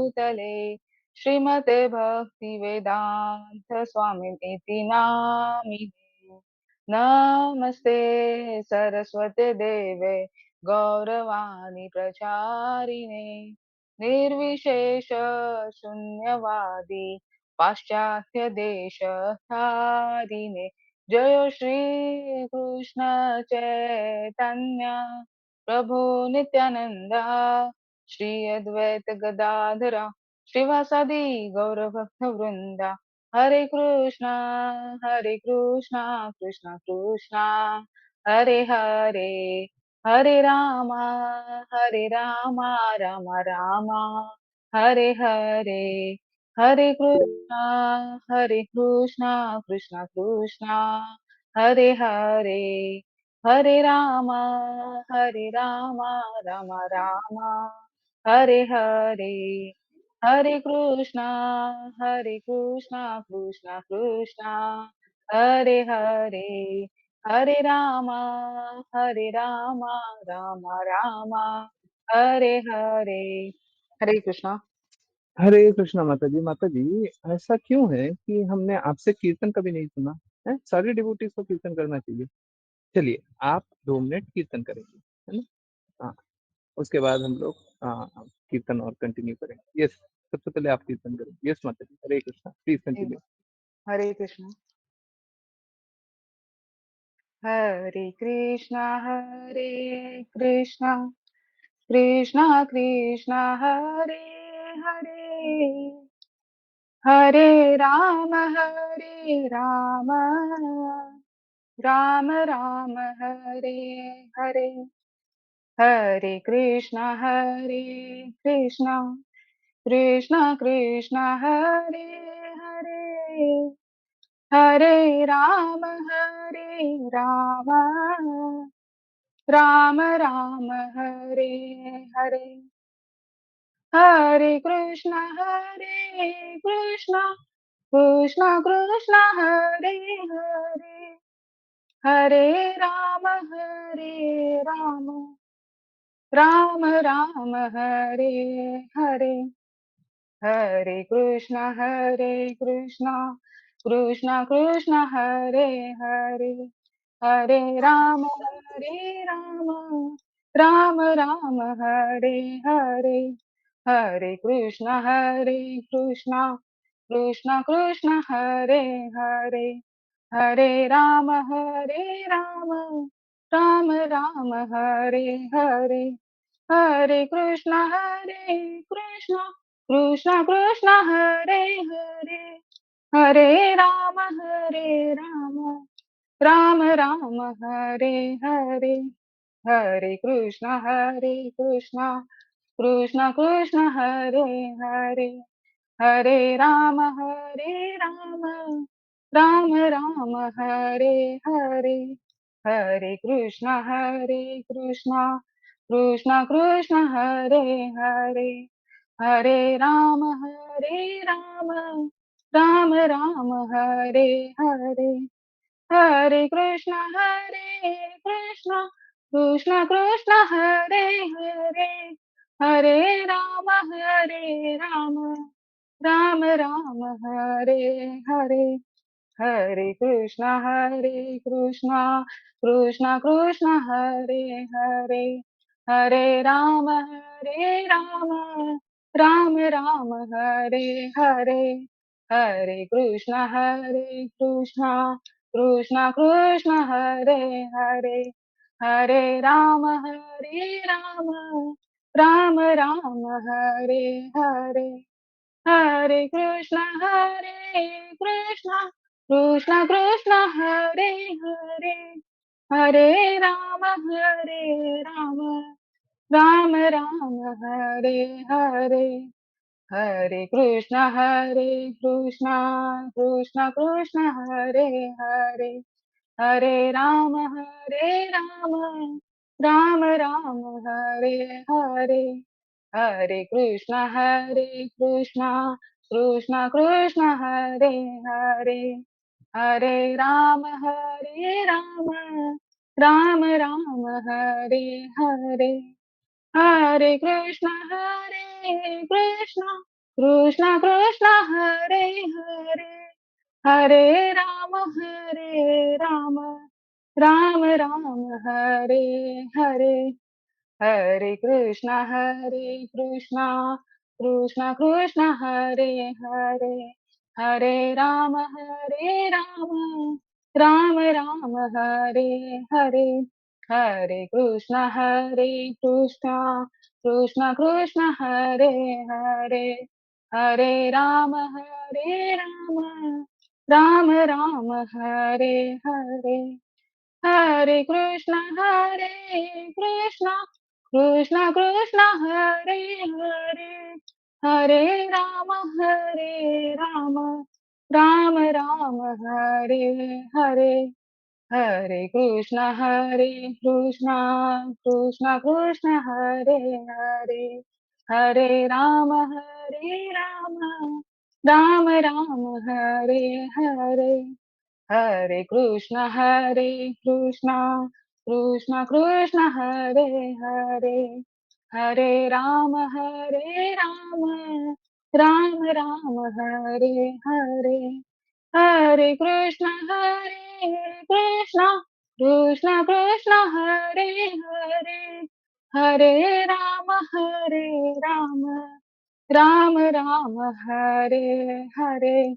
भूतले श्रीमते भक्तिवेदान्त स्वामिनिति नामिने। नमस्ते सरस्वते देवे गौरवाणी प्रचारिणे निर्विशेष शून्यवादी पाश्चात्य देश धारिणे। जय श्री कृष्ण चैतन्य प्रभु नित्यानंदा श्री अद्वैत गदाधरा श्रीवासादि गौर भक्त वृंदा। हरे कृष्णा कृष्णा कृष्णा हरे हरे, हरे रामा रामा रामा हरे हरे। हरे कृष्णा कृष्णा कृष्णा हरे हरे, हरे रामा रामा रामा हरे हरे। हरे कृष्णा कृष्णा कृष्णा हरे हरे, हरे रामा रामा रामा हरे हरे। हरे कृष्णा। हरे कृष्णा माता जी। माता जी, ऐसा क्यों है कि हमने आपसे कीर्तन कभी नहीं सुना है? सारे डिवोटीज को कीर्तन करना चाहिए। चलिए, आप 2 मिनट कीर्तन करेंगे, है ना? हाँ, उसके बाद हम लोग कीर्तन और कंटिन्यू करेंगे। यस, सबसे पहले आप कीर्तन करेंगे। यस माता जी, हरे कृष्णा, प्लीज जी, continue. Hare Krishna. Hare Krishna Krishna Krishna Hare Hare, Hare Ram Ram Ram Hare Hare. Hare Krishna Krishna Hare Hare, Hare Ram Ram Hare Hare. Hare Krishna Krishna Hare Hare, Hare Ram Ram Hare Hare. Hare Krishna Krishna Hare Hare, Hare Ram Hare Hare. Hare Krishna Hare Hare, Hare Ram Hare Hare. Hare Krishna Hare Hare, Hare Ram Hare Hare. Hare Krishna Hare Hare, Hare Ram Hare Hare. Hare Krishna Hare Hare, Hare Ram Hare Hare. Hare Krishna Hare Hare, Hare Ram Hare Hare. Hare Krishna Hare Hare, Hare Ram Hare Hare. Hare Krishna Hare Hare, Hare Ram Hare Hare. Hare Krishna Hare Hare, Hare Ram Hare Hare. Hare Krishna Hare Hare, Hare Ram Hare Hare. Hare Krishna Hare Hare, Hare Ram Hare Hare. Hare Krishna Krishna Krishna Hare Hare, Hare Ram Ram Ram Hare Hare, Hare Krishna Krishna Krishna Hare Hare, Hare Ram Ram Ram Hare Hare, Hare Krishna Krishna Krishna Hare Hare, Hare Ram Ram Ram Hare Hare, Hare Krishna Krishna Krishna Krishna Hare Hare, Hare Ram Ram Ram Hare Hare, Hare Krishna Krishna Krishna Hare Hare, Hare Ram Ram Ram Hare Hare, Hare Krishna Krishna Krishna Hare Hare, Hare Ram Ram Ram Hare Hare, Hare Krishna Krishna Krishna Hare Hare, Hare Ram Ram Hare Hare,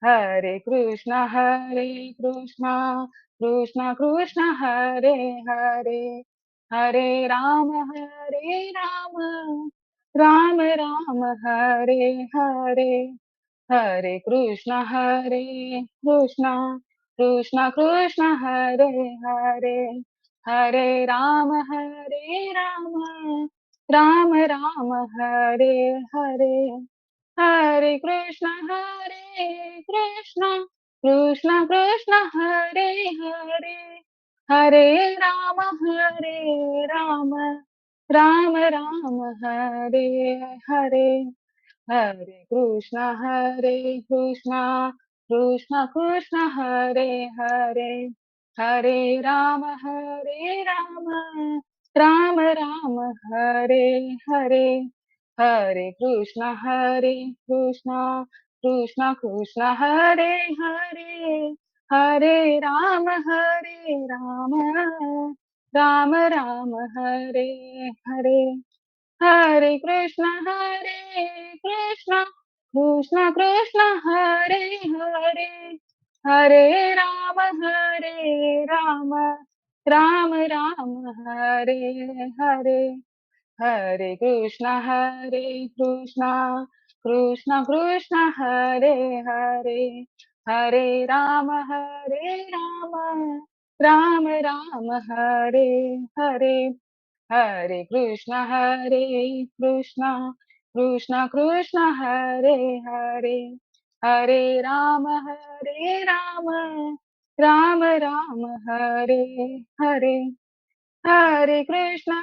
Hare Krishna Krishna Krishna Hare Hare, Hare Ram Ram Hare Hare, Hare Krishna Krishna Krishna Hare Hare, Hare Ram Ram Hare Hare, Hare Krishna Krishna Krishna Hare Hare, Hare Ram Ram Ram Hare Hare, Hare Krishna Krishna Krishna Hare Hare, Hare Ram Ram Hare Hare, Hare Krishna Krishna Krishna Hare Hare, Hare Ram Ram Ram Hare Hare, Hare Krishna Krishna Krishna Hare Hare, Hare Ram Ram Ram Hare Hare, Hare Krishna Krishna Krishna Hare Hare, Hare Ram Ram Hare Hare, Hare Krishna Krishna Krishna Hare Hare, Hare Ram Ram Hare Hare, Hare Krishna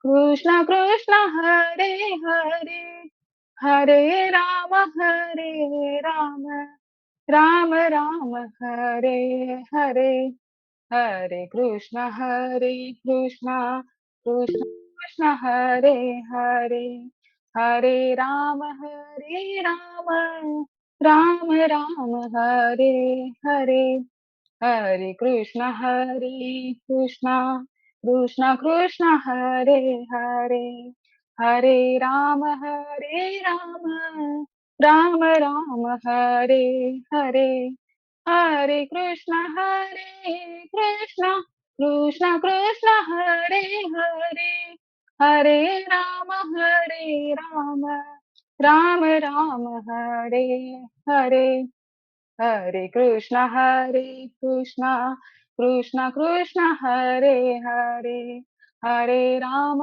Krishna Krishna Hare Hare, Hare Ram Ram Hare Hare, Hare Krishna Krishna Krishna Hare Hare, Hare Ram Ram Hare Hare, Hare Krishna Krishna Krishna Hare Hare, Hare Ram Ram Hare Hare, Hare Krishna Krishna Krishna Hare Hare, Hare Ram Ram Hare Hare, Hare Krishna Krishna Krishna Hare Hare, Hare Ram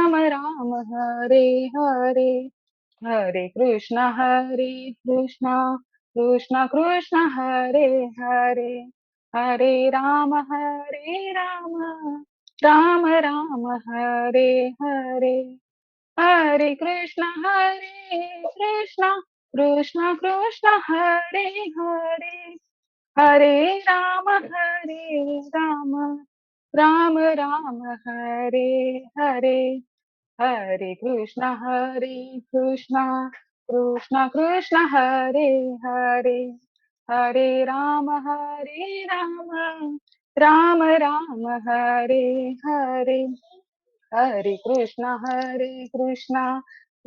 Ram Hare Hare, Hare Krishna Krishna Krishna Hare Hare, Hare Ram Ram Hare Hare, Hare Krishna Krishna Krishna Hare Hare, Hare Ram Ram Ram Hare Hare, Hare Krishna Krishna Krishna Hare Hare, Hare Ram Ram Ram Hare Hare, Hare Krishna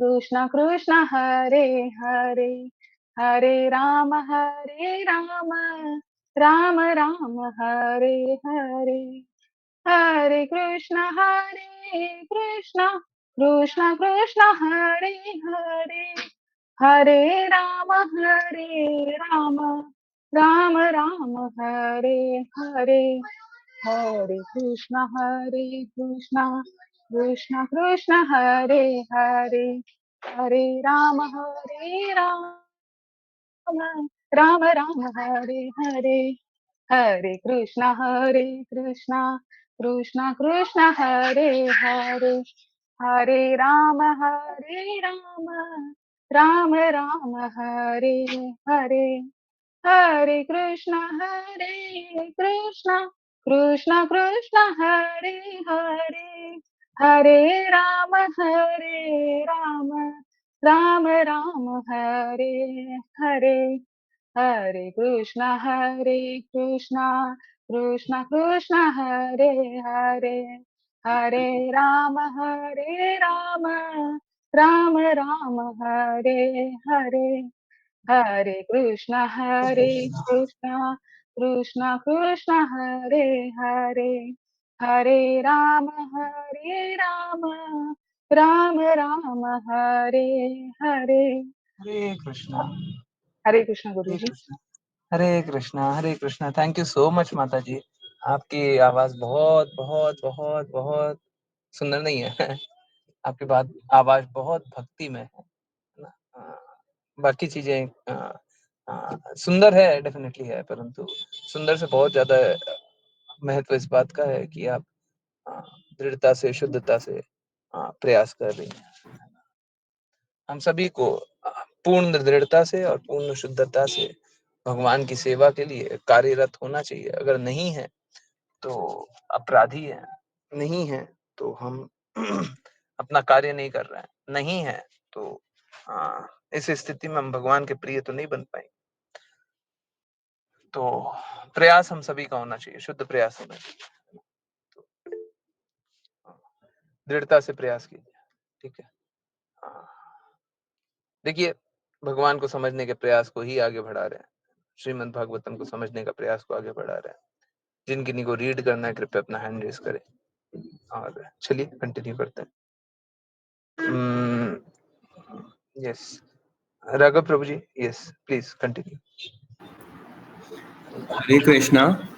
Krishna Krishna Hare Hare, Hare Ram Ram Ram Hare Hare, Hare Krishna Krishna Krishna Hare Hare, Hare Ram Ram Ram Hare Hare, Hare Krishna Krishna Krishna Hare Hare, Hare Ram Ram Ram Hare Hare, Hare Krishna Krishna Krishna Hare Hare, Hare Ram Ram Ram Hare Hare, Hare Krishna Krishna Krishna Hare Hare, Hare Ram Ram Ram Hare Hare, Hare Krishna Krishna Krishna Hare Hare, Hare Ram Ram Ram Hare Hare, Hare Krishna Krishna Krishna Hare Hare, Hare Ram Ram Ram Hare Hare. Hare Krishna. Hare Krishna Guru Hare ji. Krishna. Hare Krishna. Hare Krishna. Thank you so much माता जी। आपकी आवाज बहुत बहुत बहुत बहुत सुंदर नहीं है। आपकी बात आवाज बहुत भक्ति में है ना। बाकी चीजें सुंदर है, डेफिनेटली है, परंतु सुंदर से बहुत ज्यादा महत्व इस बात का है कि आप अ, दृढ़ता से, शुद्धता से प्रयास कर रही हैं। हम सभी को पूर्ण दृढ़ता से और पूर्ण शुद्धता से भगवान की सेवा के लिए कार्यरत होना चाहिए। अगर नहीं है तो अपराधी है, नहीं है तो हम अपना कार्य नहीं कर रहे हैं, नहीं है तो इस स्थिति में हम भगवान के प्रिय तो नहीं बन पाएंगे। तो प्रयास हम सभी का होना चाहिए, शुद्ध प्रयास होना चाहिए। तो दृढ़ता से प्रयास कीजिए, ठीक है। देखिए, भगवान को समझने के प्रयास को ही आगे बढ़ा रहे हैं, श्रीमद् भागवतम को समझने का प्रयास को आगे बढ़ा रहे हैं। जिन किन्हीं को रीड करना है कृपया अपना हैंड रेस करें और चलिए कंटिन्यू करते हैं। Yes, Raghav Prabhu ji, yes please continue. Hare Krishna.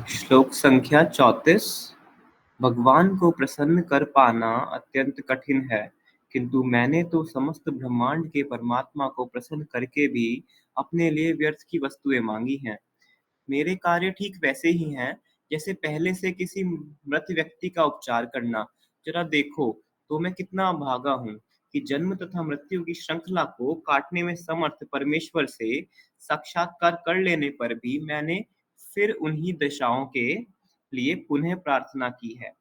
श्लोक संख्या 34। भगवान को प्रसन्न कर पाना अत्यंत कठिन है, किंतु मैंने तो समस्त ब्रह्मांड के परमात्मा को प्रसन्न करके भी अपने लिए व्यर्थ की वस्तुएं मांगी हैं। मेरे कार्य ठीक वैसे ही हैं जैसे पहले से किसी मृत व्यक्ति का उपचार करना। जरा देखो तो मैं कितना अभागा हूँ कि जन्म तथा मृत्यु की श्रृंखला को काटने में समर्थ परमेश्वर से साक्षात्कार कर लेने पर भी मैंने फिर उन्हीं दशाओं के लिए पुनः प्रार्थना की है।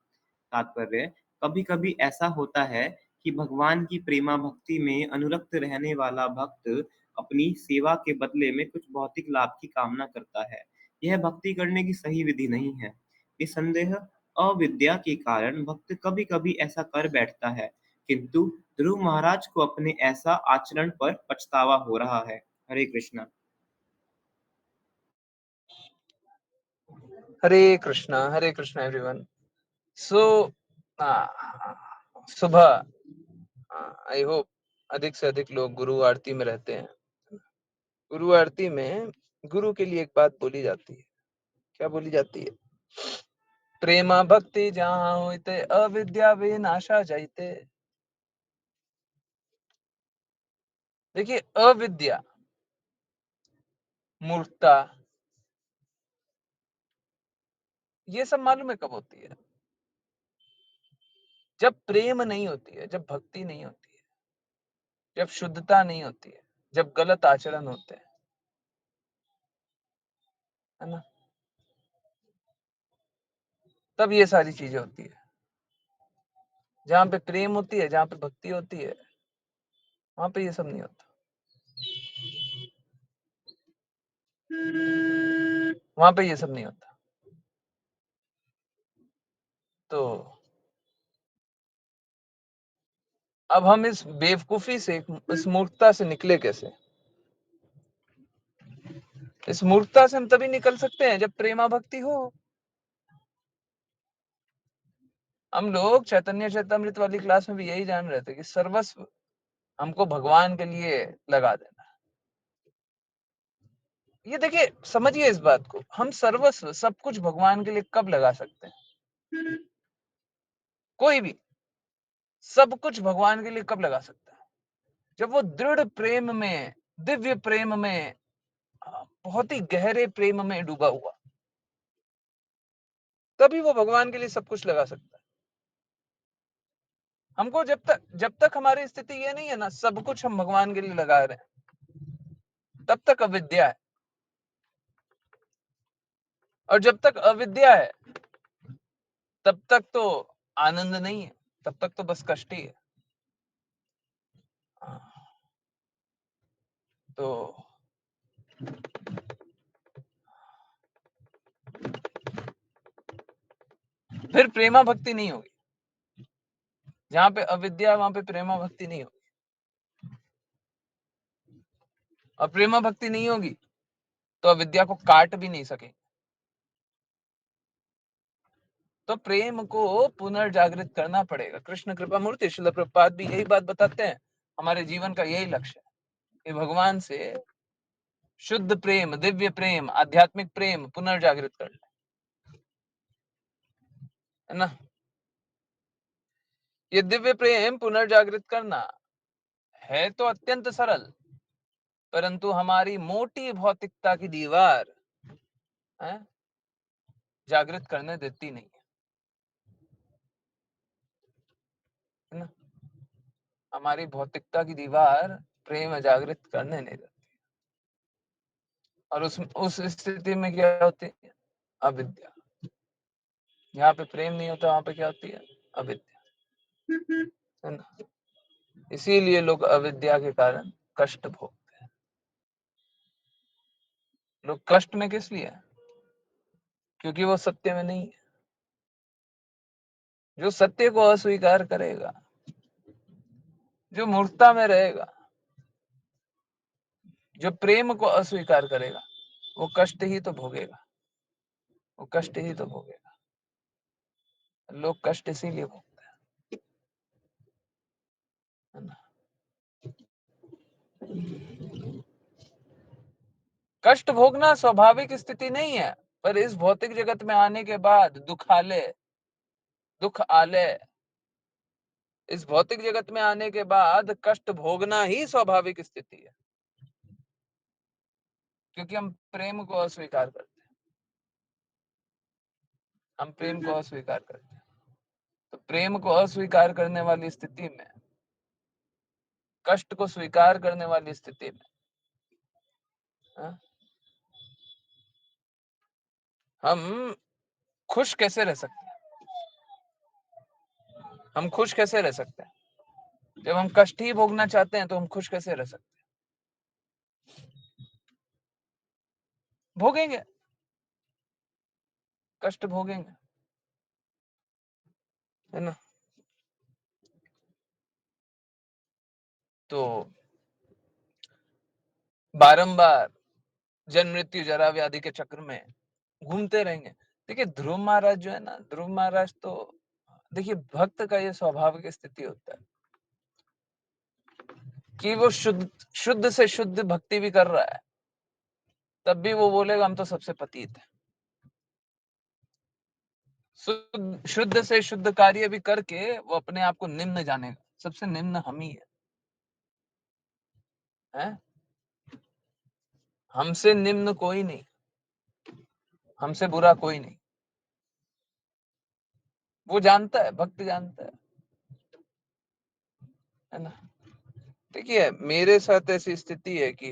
तात्पर्य, कभी-कभी ऐसा होता है कि भगवान की प्रेमा भक्ति में अनुरक्त रहने वाला भक्त अपनी सेवा के बदले में कुछ भौतिक लाभ की कामना करता है। यह भक्ति करने की सही विधि नहीं है। निसंदेह अविद्या के कारण भक्त कभी-कभी ऐसा कर बैठता है, किंतु ध्रुव महाराज को अपने ऐसा आचरण पर पछतावा हो रहा है। हरे कृष्णा। हरे कृष्णा एवरीवन। सो सुबह आई होप अधिक से अधिक लोग गुरु आरती में रहते हैं। गुरु आरती में गुरु के लिए एक बात बोली जाती है। क्या बोली जाती है? प्रेमा भक्ति जहाँ होते अविद्या विनाशा जाइते। देखिए, अविद्या, मूर्खता, ये सब मालूम है कब होती है? जब प्रेम नहीं होती है, जब भक्ति नहीं होती है, जब शुद्धता नहीं होती है, जब गलत आचरण होते हैं, है ना, तब ये सारी चीजें होती है। जहाँ पे प्रेम होती है, जहाँ पे भक्ति होती है, वहां पे ये सब नहीं होता। वहां पे ये सब नहीं होता। तो अब हम इस बेवकूफी से, इस मूर्खता से निकले कैसे? इस मूर्खता से हम तभी निकल सकते हैं जब प्रेमा भक्ति हो। हम लोग चैतन्य चैतामृत वाली क्लास में भी यही जान रहे थे कि सर्वस्व हमको भगवान के लिए लगा देना। ये देखिए, समझिए इस बात को, हम सर्वस्व सब कुछ भगवान के लिए कब लगा सकते हैं? कोई भी सब कुछ भगवान के लिए कब लगा सकता है? जब वो दृढ़ प्रेम में, दिव्य प्रेम में, बहुत ही गहरे प्रेम में डूबा हुआ, तभी वो भगवान के लिए सब कुछ लगा सकता है। हमको जब तक हमारी स्थिति ये नहीं है ना, सब कुछ हम भगवान के लिए लगा रहे हैं, तब तक अविद्या है। और जब तक अविद्या है, तब तक तो आनंद नहीं है, तब तक तो बस कष्ट ही है। तो फिर प्रेमा भक्ति नहीं होगी। जहां पे अविद्या, वहां पे प्रेमा भक्ति नहीं होगी। और प्रेमा भक्ति नहीं होगी तो अविद्या को काट भी नहीं सके। तो प्रेम को पुनर्जागृत करना पड़ेगा। कृष्ण कृपा मूर्ति श्रील प्रभुपाद भी यही बात बताते हैं। हमारे जीवन का यही लक्ष्य है कि भगवान से शुद्ध प्रेम, दिव्य प्रेम, आध्यात्मिक प्रेम पुनर्जागृत कर ले, है ना। ये दिव्य प्रेम पुनर्जागृत करना है तो अत्यंत सरल, परंतु हमारी मोटी भौतिकता की दीवार है, जागृत करने देती नहीं है ना। हमारी भौतिकता की दीवार प्रेम जागृत करने नहीं देती। और उस स्थिति में क्या होती है? अविद्या। जहाँ पे प्रेम नहीं होता, वहां पे क्या होती है? अविद्या, है ना। इसीलिए लोग अविद्या के कारण कष्ट भोगते हैं। लोग कष्ट में किस लिए? क्योंकि वो सत्य में नहीं है। जो सत्य को अस्वीकार करेगा, जो मूर्खता में रहेगा, जो प्रेम को अस्वीकार करेगा, वो कष्ट ही तो भोगेगा। वो कष्ट ही तो भोगेगा। लोग कष्ट इसीलिए भोगते हैं, है ना। कष्ट भोगना स्वाभाविक स्थिति नहीं है, पर इस भौतिक जगत में आने के बाद दुख आले, इस भौतिक जगत में आने के बाद कष्ट भोगना ही स्वाभाविक स्थिति है। क्योंकि हम प्रेम को अस्वीकार करते हैं। हम प्रेम को अस्वीकार करते हैं। तो प्रेम को अस्वीकार करने वाली स्थिति में, कष्ट को स्वीकार करने वाली स्थिति में, हाँ, हम खुश कैसे रह सकते हैं? हम खुश कैसे रह सकते हैं? जब हम कष्ट ही भोगना चाहते हैं तो हम खुश कैसे रह सकते हैं? भोगेंगे, कष्ट भोगेंगे, है ना। तो बारंबार जन्म मृत्यु जरा व्याधि के चक्र में घूमते रहेंगे। देखिए ध्रुव महाराज जो है ना, ध्रुव महाराज तो, देखिए भक्त का ये स्वाभाविक स्थिति होता है कि वो शुद्ध से शुद्ध भक्ति भी कर रहा है, तब भी वो बोलेगा हम तो सबसे पतित है। शुद्ध से शुद्ध कार्य भी करके वो अपने आप को निम्न जानेगा, सबसे निम्न हम ही है? हमसे निम्न कोई नहीं, हमसे बुरा कोई नहीं। वो जानता है, भक्त जानता है ना। देखिए मेरे साथ ऐसी स्थिति है कि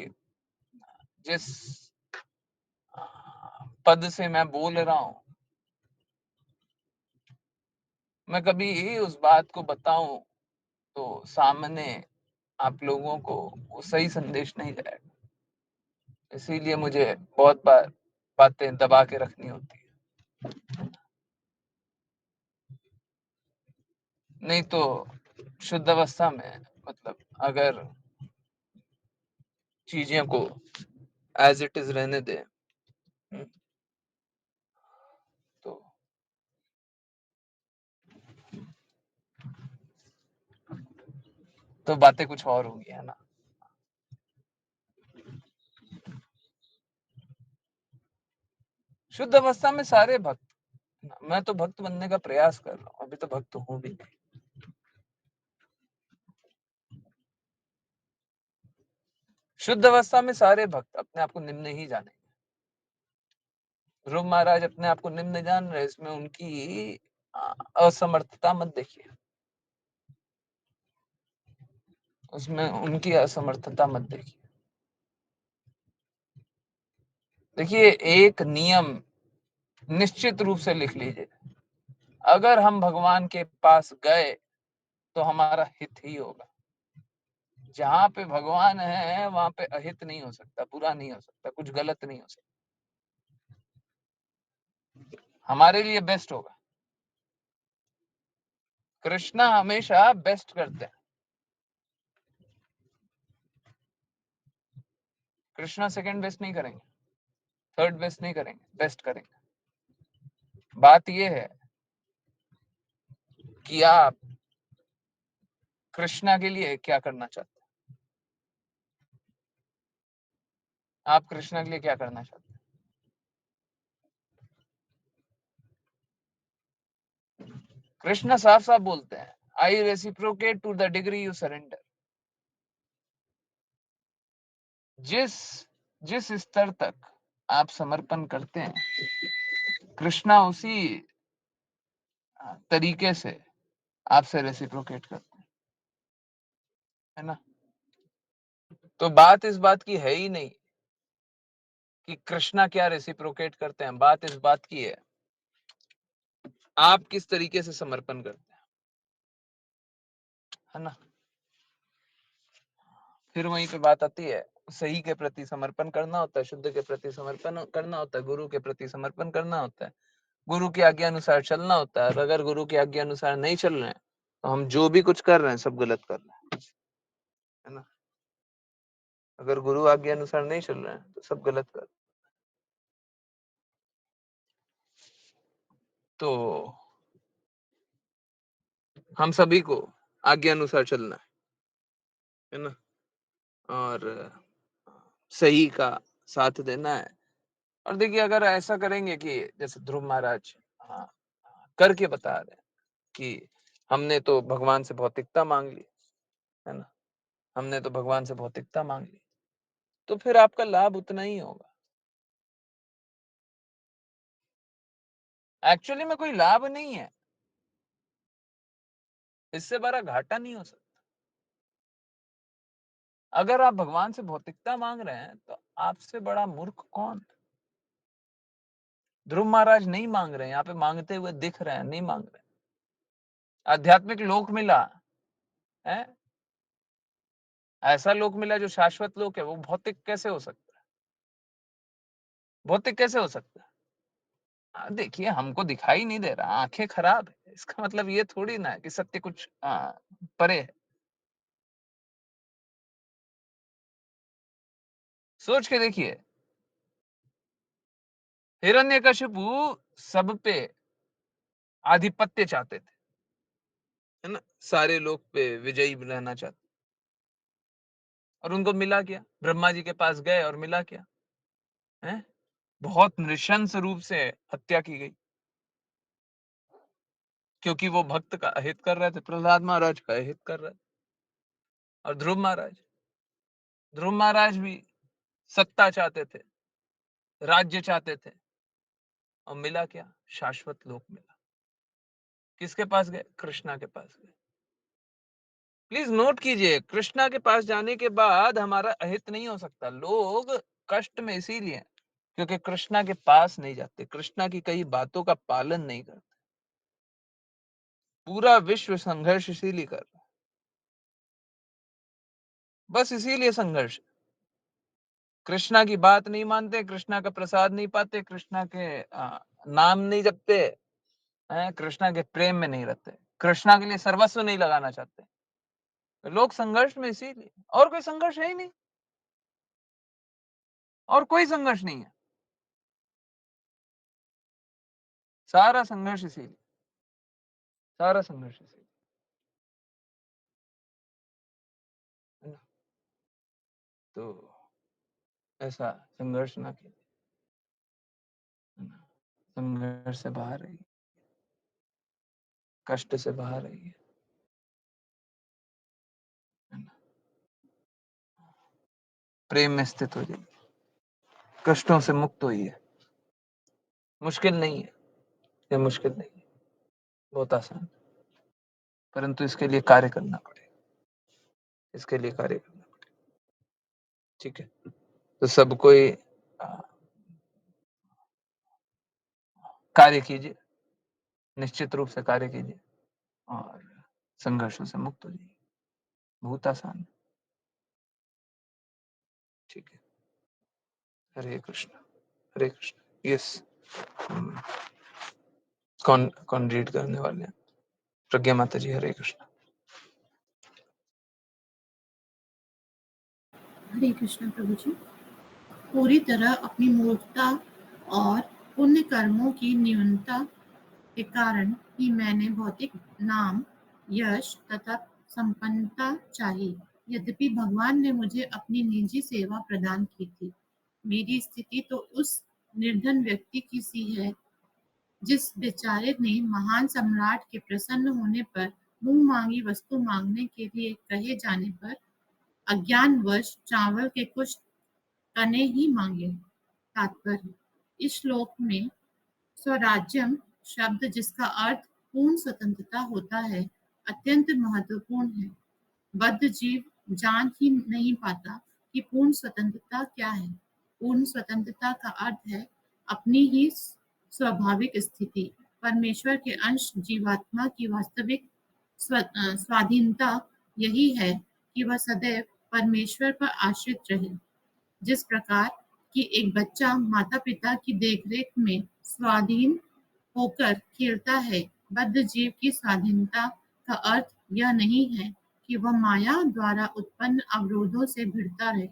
जिस पद से मैं बोल रहा हूं, मैं कभी उस बात को बताऊं तो सामने आप लोगों को वो सही संदेश नहीं जाएगा, इसीलिए मुझे बहुत बार बातें दबा के रखनी होती है। नहीं तो शुद्ध अवस्था में मतलब अगर चीजें को एज इट इज रहने दे तो बातें कुछ और होंगी, है ना। शुद्ध अवस्था में सारे भक्त, मैं तो भक्त बनने का प्रयास कर रहा हूँ, अभी तो भक्त हूँ भी नहीं। शुद्ध अवस्था में सारे भक्त अपने आप को निम्न ही जाने। ध्रुव महाराज अपने आप को निम्न जान रहे, इसमें उनकी असमर्थता मत देखिए, उसमें उनकी असमर्थता मत देखिए। देखिए एक नियम निश्चित रूप से लिख लीजिए, अगर हम भगवान के पास गए तो हमारा हित ही होगा। जहां पे भगवान है वहां पे अहित नहीं हो सकता, बुरा नहीं हो सकता, कुछ गलत नहीं हो सकता, हमारे लिए बेस्ट होगा। कृष्णा हमेशा बेस्ट करते हैं, कृष्णा सेकंड बेस्ट नहीं करेंगे, थर्ड बेस्ट नहीं करेंगे, बेस्ट करेंगे। बात यह है कि आप कृष्णा के लिए क्या करना चाहते हैं, आप कृष्णा के लिए क्या करना चाहते हैं। कृष्णा साफ साफ बोलते हैं, I reciprocate to the degree you surrender. जिस जिस स्तर तक आप समर्पण करते हैं, कृष्णा उसी तरीके से आपसे रेसिप्रोकेट करते हैं, है ना। तो बात इस बात की है ही नहीं कि कृष्णा क्या रेसिप्रोकेट करते हैं, बात इस बात की है आप किस तरीके से समर्पण करते हैं, है ना। फिर वहीं पे बात आती है, सही के प्रति समर्पण करना होता है, शुद्ध के प्रति समर्पण करना होता है, गुरु के प्रति समर्पण करना होता है, गुरु की आज्ञा अनुसार चलना होता है। और अगर गुरु की आज्ञा अनुसार नहीं चल रहे हैं तो हम जो भी कुछ कर रहे हैं सब गलत कर रहे हैं, है ना। अगर गुरु आज्ञा अनुसार नहीं चल रहे हैं तो सब गलत कर रहे हैं। तो हम सभी को आज्ञा अनुसार चलना है ना, और सही का साथ देना है। और देखिए अगर ऐसा करेंगे कि जैसे ध्रुव महाराज करके बता रहे हैं कि हमने तो भगवान से भौतिकता मांग ली, है ना, हमने तो भगवान से भौतिकता मांग ली, तो फिर आपका लाभ उतना ही होगा। एक्चुअली में कोई लाभ नहीं है, इससे बड़ा घाटा नहीं हो सकता। अगर आप भगवान से भौतिकता मांग रहे हैं तो आपसे बड़ा मूर्ख कौन। ध्रुव महाराज नहीं मांग रहे हैं, यहाँ पे मांगते हुए दिख रहे हैं, नहीं मांग रहे। आध्यात्मिक लोक मिला है, ऐसा लोक मिला जो शाश्वत लोक है, वो भौतिक कैसे हो सकता है, भौतिक कैसे हो सकता है। देखिए हमको दिखाई नहीं दे रहा, आंखें खराब है, इसका मतलब ये थोड़ी ना है कि सत्य कुछ परे है। सोच के देखिए, हिरण्यकशिपु सब पे आधिपत्य चाहते थे, है ना, सारे लोग पे विजयी रहना चाहते, और उनको मिला क्या, ब्रह्मा जी के पास गए और मिला क्या है, बहुत नृशंस रूप से हत्या की गई, क्योंकि वो भक्त का अहित कर रहे थे, प्रहलाद महाराज का अहित कर रहे थे। और ध्रुव महाराज भी सत्ता चाहते थे, राज्य चाहते थे, और मिला क्या, शाश्वत लोक मिला। किसके पास गए, कृष्णा के पास गए। प्लीज नोट कीजिए, कृष्णा के पास जाने के बाद हमारा अहित नहीं हो सकता। लोग कष्ट में इसीलिए क्योंकि कृष्णा के पास नहीं जाते, कृष्णा की कई बातों का पालन नहीं करते। पूरा विश्व संघर्ष इसीलिए कर रहा है, बस इसीलिए संघर्ष। कृष्णा की बात नहीं मानते, कृष्णा का प्रसाद नहीं पाते, कृष्णा के नाम नहीं जपते हैं, कृष्णा के प्रेम में नहीं रहते, कृष्णा के लिए सर्वस्व नहीं लगाना चाहते, तो लोग संघर्ष में इसीलिए। और कोई संघर्ष है ही नहीं, और कोई संघर्ष नहीं है, सारा संघर्ष इसीलिए, सारा संघर्ष इसीलिए, है ना? तो ऐसा संघर्ष ना कीजिए, है ना? संघर्ष से बाहर रहिए, कष्ट से बाहर रहिए, है ना? प्रेम में स्थित हो जाइए, कष्टों से मुक्त होइए। मुश्किल नहीं है, ये मुश्किल नहीं है, बहुत आसान, परंतु इसके लिए कार्य करना पड़ेगा, इसके लिए कार्य करना पड़ेगा। ठीक है, तो सब कोई कार्य कीजिए, निश्चित रूप से कार्य कीजिए और संघर्षों से मुक्त हो जाइए, बहुत आसान है। ठीक है, हरे कृष्ण, हरे कृष्ण। यस, कौन कौन रीड करने वाले हैं? प्रज्ञा माता जी, हरे कृष्ण। हरे कृष्ण प्रभु जी। पूरी तरह अपनी मूर्खता और पुण्य कर्मों की न्यूनता के कारण ही मैंने भौतिक नाम, यश तथा संपन्नता चाहिए। यद्यपि भगवान ने मुझे अपनी निजी सेवा प्रदान की थी, मेरी स्थिति तो उस निर्धन व्यक्ति की सी है जिस बेचारे ने महान सम्राट के प्रसन्न होने पर मुंह मांगी वस्तु मांगने के लिए कहे जाने पर अज्ञानवश चावल के कुछ कने ही मांगे। तात्पर्य, इस श्लोक में स्वराज्यम शब्द, जिसका अर्थ पूर्ण स्वतंत्रता होता है, अत्यंत महत्वपूर्ण है। बद्ध जीव जान ही नहीं पाता कि पूर्ण स्वतंत्रता क्या है। पूर्ण स्वतंत्रता का अर्थ है अपनी ही स्वाभाविक स्थिति। परमेश्वर के अंश जीवात्मा की वास्तविक स्वाधीनता यही है कि वह सदैव परमेश्वर पर आश्रित रहे। जिस प्रकार कि एक बच्चा माता पिता की देखरेख में स्वाधीन होकर खेलता है, बद्ध जीव की स्वाधीनता का अर्थ यह नहीं है कि वह माया द्वारा उत्पन्न अवरोधों से भिड़ता रहे,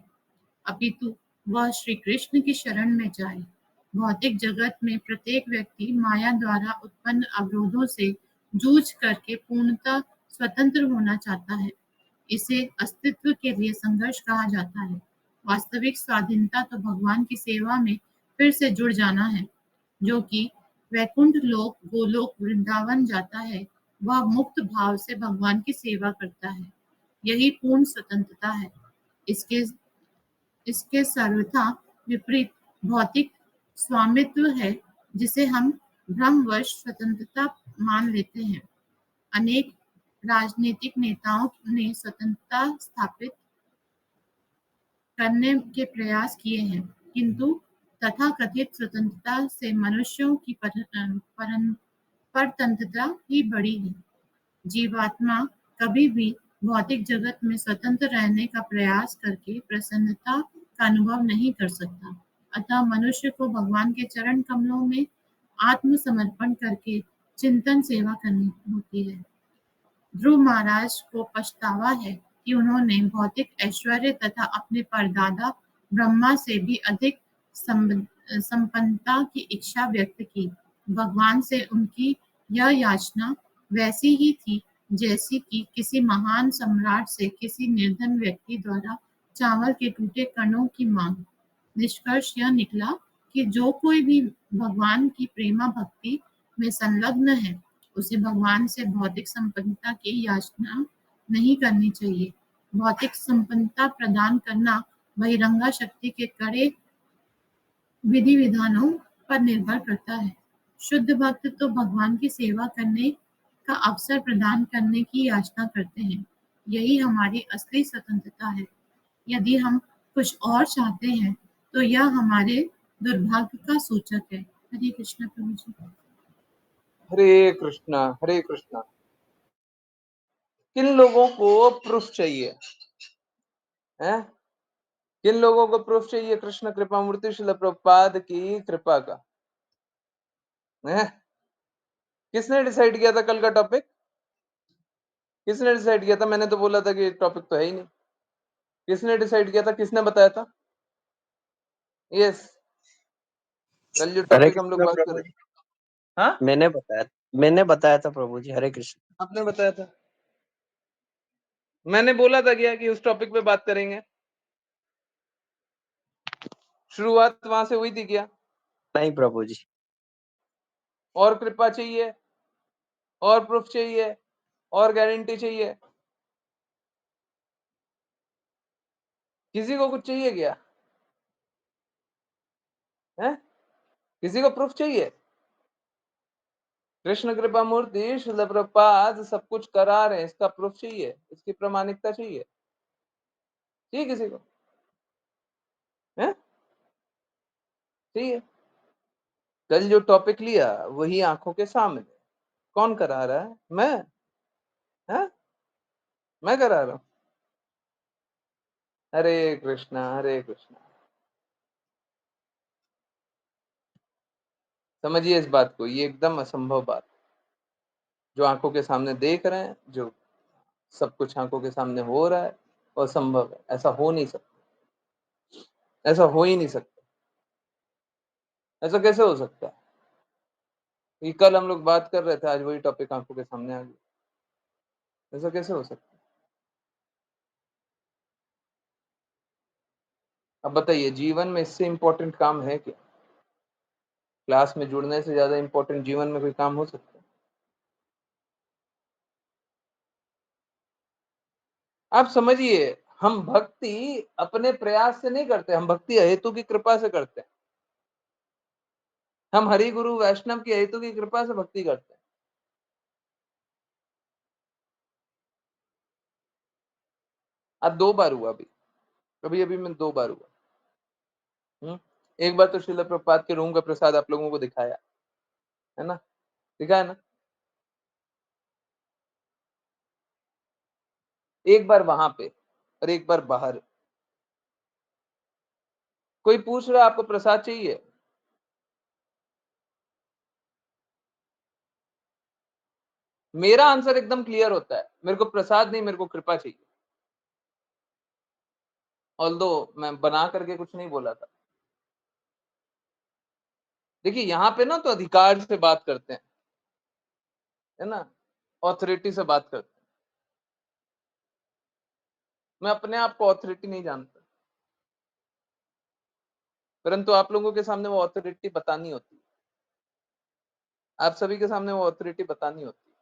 अपितु वह श्री कृष्ण की शरण में जाए। भौतिक जगत में प्रत्येक व्यक्ति माया द्वारा उत्पन्न अवरोधों से जूझ करके पूर्णतः स्वतंत्र होना चाहता है। इसे अस्तित्व के लिए संघर्ष कहा जाता है। वास्तविक स्वाधीनता तो भगवान की सेवा में फिर से जुड़ जाना है। जो कि वैकुंठ लोक, गोलोक, वृंदावन जाता है, वह मुक्त भाव से भगवान की सेवा करता है। यही पूर्ण स्वतंत्रता है। इसके इसके सर्वथा विपरीत भौतिक स्वामित्व है, जिसे हम भ्रमवश स्वतंत्रता मान लेते हैं। अनेक राजनीतिक नेताओं ने स्वतंत्रता स्थापित करने के प्रयास किए हैं, किंतु तथाकथित स्वतंत्रता से मनुष्यों की परतंत्रता ही बड़ी है। जीवात्मा कभी भी भौतिक जगत में स्वतंत्र रहने का प्रयास करके प्रसन्नता का अनुभव नहीं कर सकता। अतः मनुष्य को भगवान के चरण कमलों में आत्मसमर्पण करके चिंतन सेवा करनी होती है। ध्रुव महाराज को पछतावा है कि उन्होंने भौतिक ऐश्वर्य तथा अपने परदादा ब्रह्मा से भी अधिक संपन्नता की इच्छा व्यक्त की। भगवान से उनकी यह याचना वैसी ही थी जैसी कि किसी महान सम्राट से किसी निर्धन व्यक्ति द्वारा चावल के टूटे कणों की मांग। निष्कर्ष यह निकला कि जो कोई भी भगवान की प्रेमा भक्ति में संलग्न है, उसे भगवान से भौतिक संपन्नता की याचना नहीं करनी चाहिए। भौतिक संपन्नता प्रदान करना बहिरंगा शक्ति के कड़े विधि विधानों पर निर्भर करता है। शुद्ध भक्त तो भगवान की सेवा करने का अवसर प्रदान करने की याचना करते हैं। यही हमारी असली स्वतंत्रता है। यदि हम कुछ और चाहते हैं तो यह हमारे दुर्भाग्य का सूचक है। हरे कृष्ण प्रभु जी। हरे कृष्णा, हरे कृष्णा। किन लोगों को प्रूफ चाहिए हैं? किन लोगों को प्रूफ चाहिए कृष्ण कृपा मूर्ति श्रील प्रभुपाद की कृपा का हैं? किसने डिसाइड किया था कल का टॉपिक? किसने डिसाइड किया था? मैंने तो बोला था कि टॉपिक तो है ही नहीं। किसने डिसाइड किया था? किसने बताया था? यस, कल जो हरे टॉपिक हम लोग कृष्ण बात कर प्रभु रहे जी, हैं। हाँ, मैंने बताया था प्रभु जी। हरे कृष्ण। आपने बताया था। मैंने बोला था क्या कि उस टॉपिक पे बात करेंगे? शुरुआत वहां से हुई थी क्या? नहीं प्रभु जी। और कृपा चाहिए, और प्रूफ चाहिए, और गारंटी चाहिए? किसी को कुछ चाहिए क्या है? किसी को प्रूफ चाहिए? कृष्ण कृपा मूर्ति श्रील प्रभुपाद सब कुछ करा रहे हैं, इसका प्रूफ चाहिए, इसकी प्रामाणिकता चाहिए? चाहिए किसी को है? चाहिए। कल जो टॉपिक लिया वही आंखों के सामने। कौन करा रहा है? मैं है? मैं करा रहा हूं। हरे कृष्णा हरे कृष्णा। समझिए इस बात को, ये एकदम असंभव बात। जो आंखों के सामने देख रहे हैं, जो सब कुछ आंखों के सामने हो रहा है, वो असंभव है। ऐसा हो नहीं सकता, ऐसा हो ही नहीं सकता। ऐसा कैसे हो सकता है कि कल हम लोग बात कर रहे थे, आज वही टॉपिक आंखों के सामने आ गया? ऐसा कैसे हो सकता है? अब बताइए, जीवन में इससे इंपॉर्टेंट काम है क्या? क्लास में जुड़ने से ज्यादा इंपॉर्टेंट जीवन में कोई काम हो सकता है? आप समझिए, हम भक्ति अपने प्रयास से नहीं करते, हम भक्ति हेतु की कृपा से करते हैं। हम हरि गुरु वैष्णव की हेतु की कृपा से भक्ति करते हैं। अब 2 बार हुआ, अभी अभी में 2 बार हुआ। एक बार तो श्रील प्रभुपाद के रूम का प्रसाद आप लोगों को दिखाया है ना, दिखाया ना? एक बार वहां पे और एक बार बाहर। कोई पूछ रहा है आपको प्रसाद चाहिए? मेरा आंसर एकदम क्लियर होता है, मेरे को प्रसाद नहीं, मेरे को कृपा चाहिए। ऑल्दो मैं बना करके कुछ नहीं बोला था। देखिए यहाँ पे ना तो अधिकार से बात करते हैं, है ना, ऑथोरिटी से बात करते हैं। मैं अपने आप को ऑथोरिटी नहीं जानता, परंतु आप लोगों के सामने वो ऑथोरिटी बतानी होती है। आप सभी के सामने वो ऑथोरिटी बतानी होती है,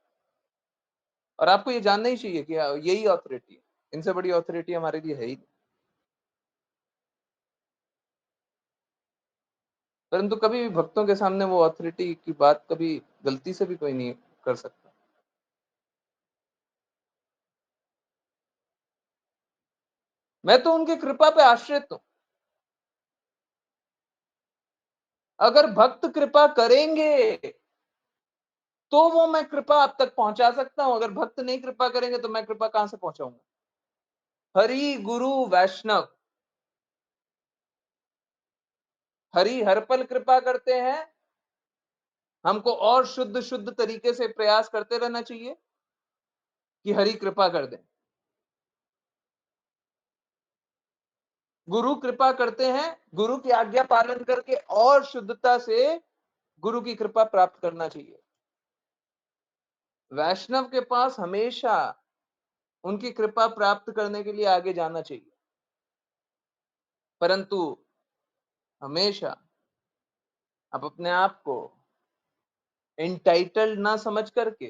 और आपको ये जानना ही चाहिए कि यही ऑथोरिटी है। इनसे बड़ी ऑथोरिटी हमारे लिए है ही नहीं। परंतु कभी भी भक्तों के सामने वो ऑथोरिटी की बात कभी गलती से भी कोई नहीं कर सकता। मैं तो उनकी कृपा पे आश्रित हूं। अगर भक्त कृपा करेंगे तो वो मैं कृपा आप तक पहुंचा सकता हूं। अगर भक्त नहीं कृपा करेंगे तो मैं कृपा कहां से पहुंचाऊंगा? हरि गुरु वैष्णव, हरि हर पल कृपा करते हैं। हमको और शुद्ध शुद्ध तरीके से प्रयास करते रहना चाहिए कि हरि कृपा कर दे। गुरु कृपा करते हैं, गुरु की आज्ञा पालन करके और शुद्धता से गुरु की कृपा प्राप्त करना चाहिए। वैष्णव के पास हमेशा उनकी कृपा प्राप्त करने के लिए आगे जाना चाहिए, परंतु हमेशा आप अपने आप को एंटाइटल्ड ना समझ करके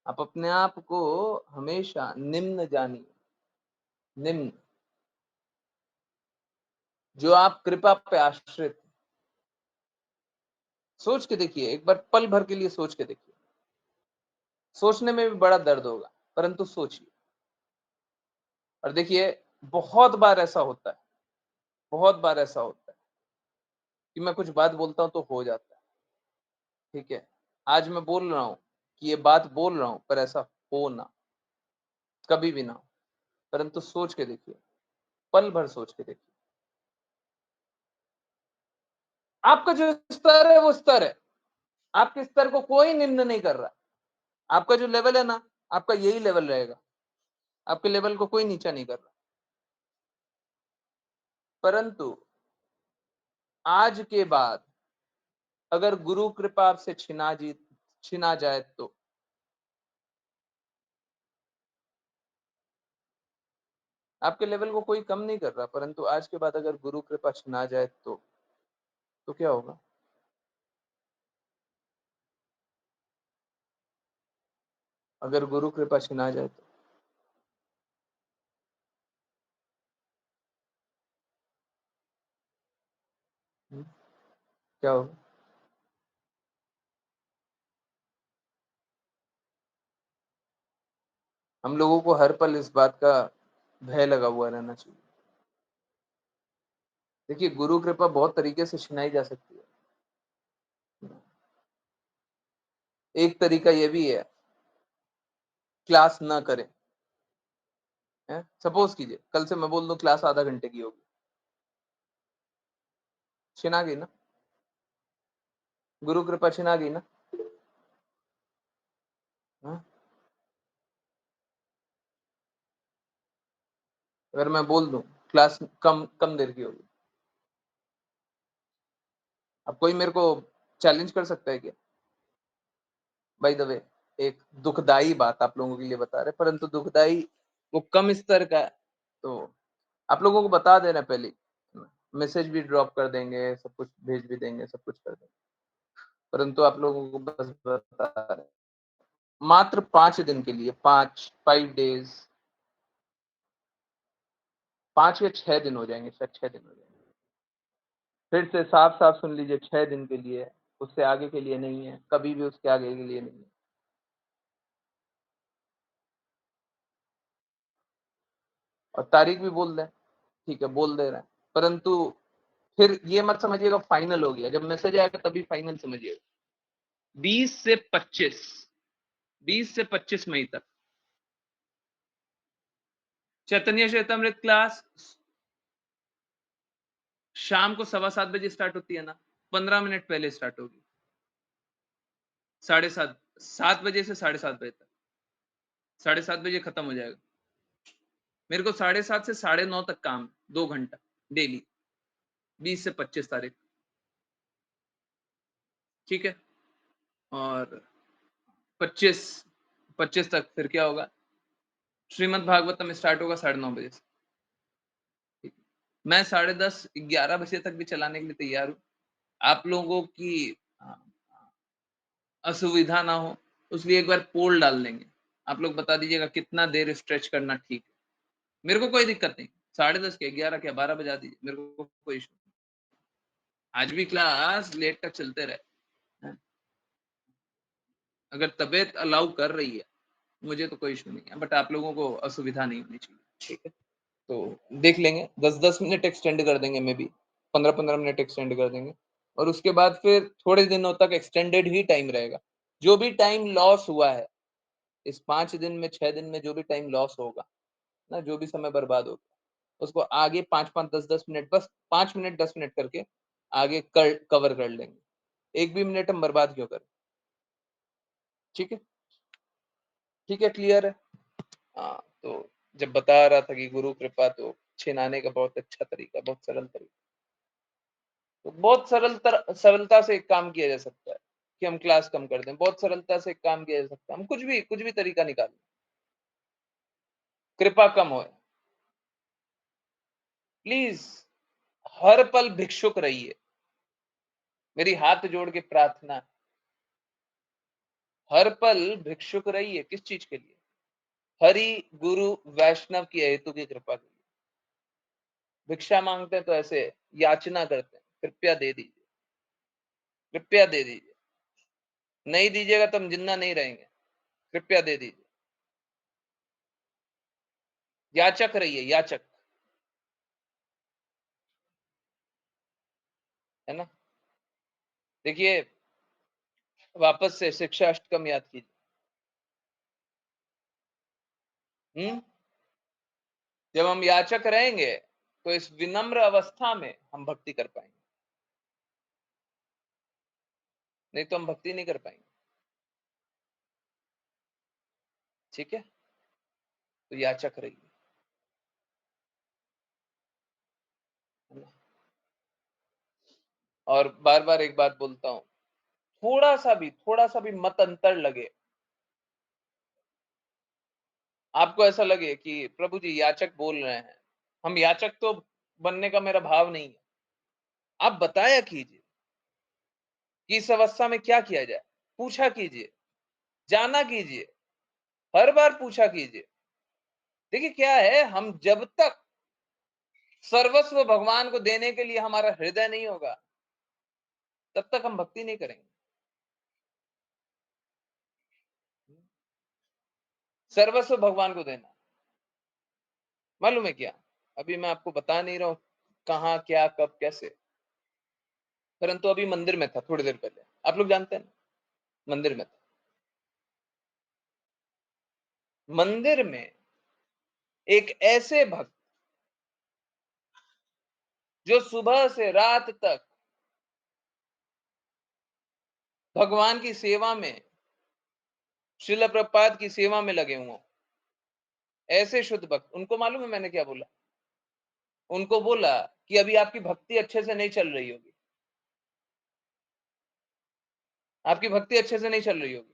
आप अपने आप को हमेशा निम्न जानिए। निम्न, जो आप कृपा पे आश्रित हैं। सोच के देखिए, एक बार पल भर के लिए सोच के देखिए। सोचने में भी बड़ा दर्द होगा, परंतु सोचिए और देखिए। बहुत बार ऐसा होता है, बहुत बार ऐसा होता है कि मैं कुछ बात बोलता हूं तो हो जाता है। ठीक है, आज मैं बोल रहा हूं कि ये बात बोल रहा हूं, पर ऐसा हो ना, कभी भी ना हो, परंतु सोच के देखिए, पल भर सोच के देखिए। आपका जो स्तर है वो स्तर है, आपके स्तर को कोई निम्न नहीं कर रहा। आपका जो लेवल है ना, आपका यही लेवल रहेगा, आपके लेवल को कोई नीचा नहीं कर रहा। परंतु आज के बाद अगर गुरु कृपा आपसे छिना जाए तो आपके लेवल को कोई कम नहीं कर रहा, परंतु आज के बाद अगर गुरु कृपा छिना जाए तो क्या होगा? अगर गुरु कृपा छिना जाए तो क्या होगा? हम लोगों को हर पल इस बात का भय लगा हुआ रहना चाहिए। देखिए, गुरु कृपा बहुत तरीके से छिनाई जा सकती है। एक तरीका यह भी है, क्लास ना करें। सपोज कीजिए कल से मैं बोल दूं क्लास आधा घंटे की होगी, छिना गई ना, गुरु कृपा छिना गई ना। हाँ? अगर मैं बोल दूं क्लास कम कम देर की होगी, अब कोई मेरे को चैलेंज कर सकता है क्या? बाय द वे, एक दुखदाई बात आप लोगों के लिए बता रहे, परंतु दुखदाई वो कम स्तर का है, तो आप लोगों को बता दे रहे हैं पहले, मैसेज भी ड्रॉप कर देंगे, सब कुछ भेज भी देंगे, सब कुछ कर देंगे, परंतु आप लोगों को बस बता रहे हैं, मात्र 5 दिन के लिए, 5 डेज, 5 या 6 दिन हो जाएंगे, शायद 6 दिन हो जाएंगे। फिर से साफ साफ सुन लीजिए, 6 दिन के लिए, उससे आगे के लिए नहीं है, कभी भी उसके आगे के लिए नहीं है। और तारीख भी बोल दें, ठीक है, बोल दे रहे हैं, परंतु फिर ये मत समझिएगा फाइनल हो गया, जब मैसेज आएगा तभी फाइनल समझिएगा। 20 से 25 मई तक चैतन्य चैतामृत क्लास शाम को 7:15 स्टार्ट होती है ना, 15 मिनट पहले स्टार्ट होगी, 7:30, 7 बजे से 7:30 बजे तक, 7:30 बजे खत्म हो जाएगा। मेरे को 7:30 से 9:30 तक काम, 2 घंटा डेली, 20 से 25 तारीख, ठीक है। और 25 तक फिर क्या होगा? श्रीमद् भागवतम स्टार्ट होगा 9:30 बजे से, ठीक है? मैं 10:30, 11 बजे तक भी चलाने के लिए तैयार हूँ। आप लोगों की असुविधा ना हो, उसलिए एक बार पोल डाल देंगे, आप लोग बता दीजिएगा कितना देर स्ट्रेच करना ठीक है। मेरे को कोई दिक्कत नहीं, 10:30 क्या, 11 क्या, 12 बजा दीजिए, मेरे को कोई इशू नहीं। आज भी क्लास लेट तक चलते रहे, अगर तबीयत अलाउ कर रही है, मुझे तो कोई इशू नहीं है, बट आप लोगों को असुविधा नहीं होनी चाहिए, ठीक है। तो देख लेंगे, 10-10 मिनट एक्सटेंड कर देंगे, मे बी 15-15 मिनट एक्सटेंड कर देंगे, और उसके बाद फिर थोड़े दिनों तक एक्सटेंडेड ही टाइम रहेगा। जो भी टाइम लॉस हुआ है इस 5 दिन में, 6 दिन में, जो भी टाइम लॉस होगा ना, जो भी समय बर्बाद होगा, उसको आगे 5-5, 10-10 मिनट, बस 5 मिनट 10 मिनट करके आगे कवर कर लेंगे। एक भी मिनट हम बर्बाद क्यों करें, ठीक है, ठीक है, क्लियर है। हाँ, तो जब बता रहा था कि गुरु कृपा तो छिनाने का बहुत अच्छा तरीका, बहुत सरल तरीका, तो बहुत सरलता से एक काम किया जा सकता है कि हम क्लास कम कर दें, बहुत सरलता से एक काम किया जा सकता है, हम कुछ भी तरीका निकालें, कृपा कम हो। प्लीज हर पल भिक्षुक रहिए, मेरी हाथ जोड़ के प्रार्थना, हर पल भिक्षुक रहिए। किस चीज के लिए? हरि गुरु वैष्णव की हेतु की कृपा के लिए। भिक्षा मांगते हैं तो ऐसे याचना करते हैं, कृपया दे दीजिए, कृपया दे दीजिए, नहीं दीजिएगा तो हम जिंदा नहीं रहेंगे, कृपया दे दीजिए। याचक रहिए, याचक, है ना। देखिए, वापस से शिक्षा अष्टकम याद कीजिए, जब हम याचक रहेंगे तो इस विनम्र अवस्था में हम भक्ति कर पाएंगे, नहीं तो हम भक्ति नहीं कर पाएंगे। ठीक है, तो याचक रहिए। और बार बार एक बात बोलता हूं, थोड़ा सा भी मत अंतर लगे, आपको ऐसा लगे कि प्रभु जी याचक बोल रहे हैं, हम याचक तो बनने का मेरा भाव नहीं है, आप बताया कीजिए कि इस अवस्था में क्या किया जाए, पूछा कीजिए, जाना कीजिए, हर बार पूछा कीजिए। देखिए क्या है, हम जब तक सर्वस्व भगवान को देने के लिए हमारा हृदय नहीं होगा, तब तक हम भक्ति नहीं करेंगे। सर्वस्व भगवान को देना, मालूम है क्या, अभी मैं आपको बता नहीं रहा हूं कहां क्या कब कैसे, परंतु अभी मंदिर में था थोड़ी देर पहले, आप लोग जानते हैं ना, मंदिर में था। मंदिर में एक ऐसे भक्त जो सुबह से रात तक भगवान की सेवा में, श्रील प्रभुपाद की सेवा में लगे हुए, ऐसे शुद्ध भक्त, उनको मालूम है मैंने क्या बोला, उनको बोला कि अभी आपकी भक्ति अच्छे से नहीं चल रही होगी, आपकी भक्ति अच्छे से नहीं चल रही होगी।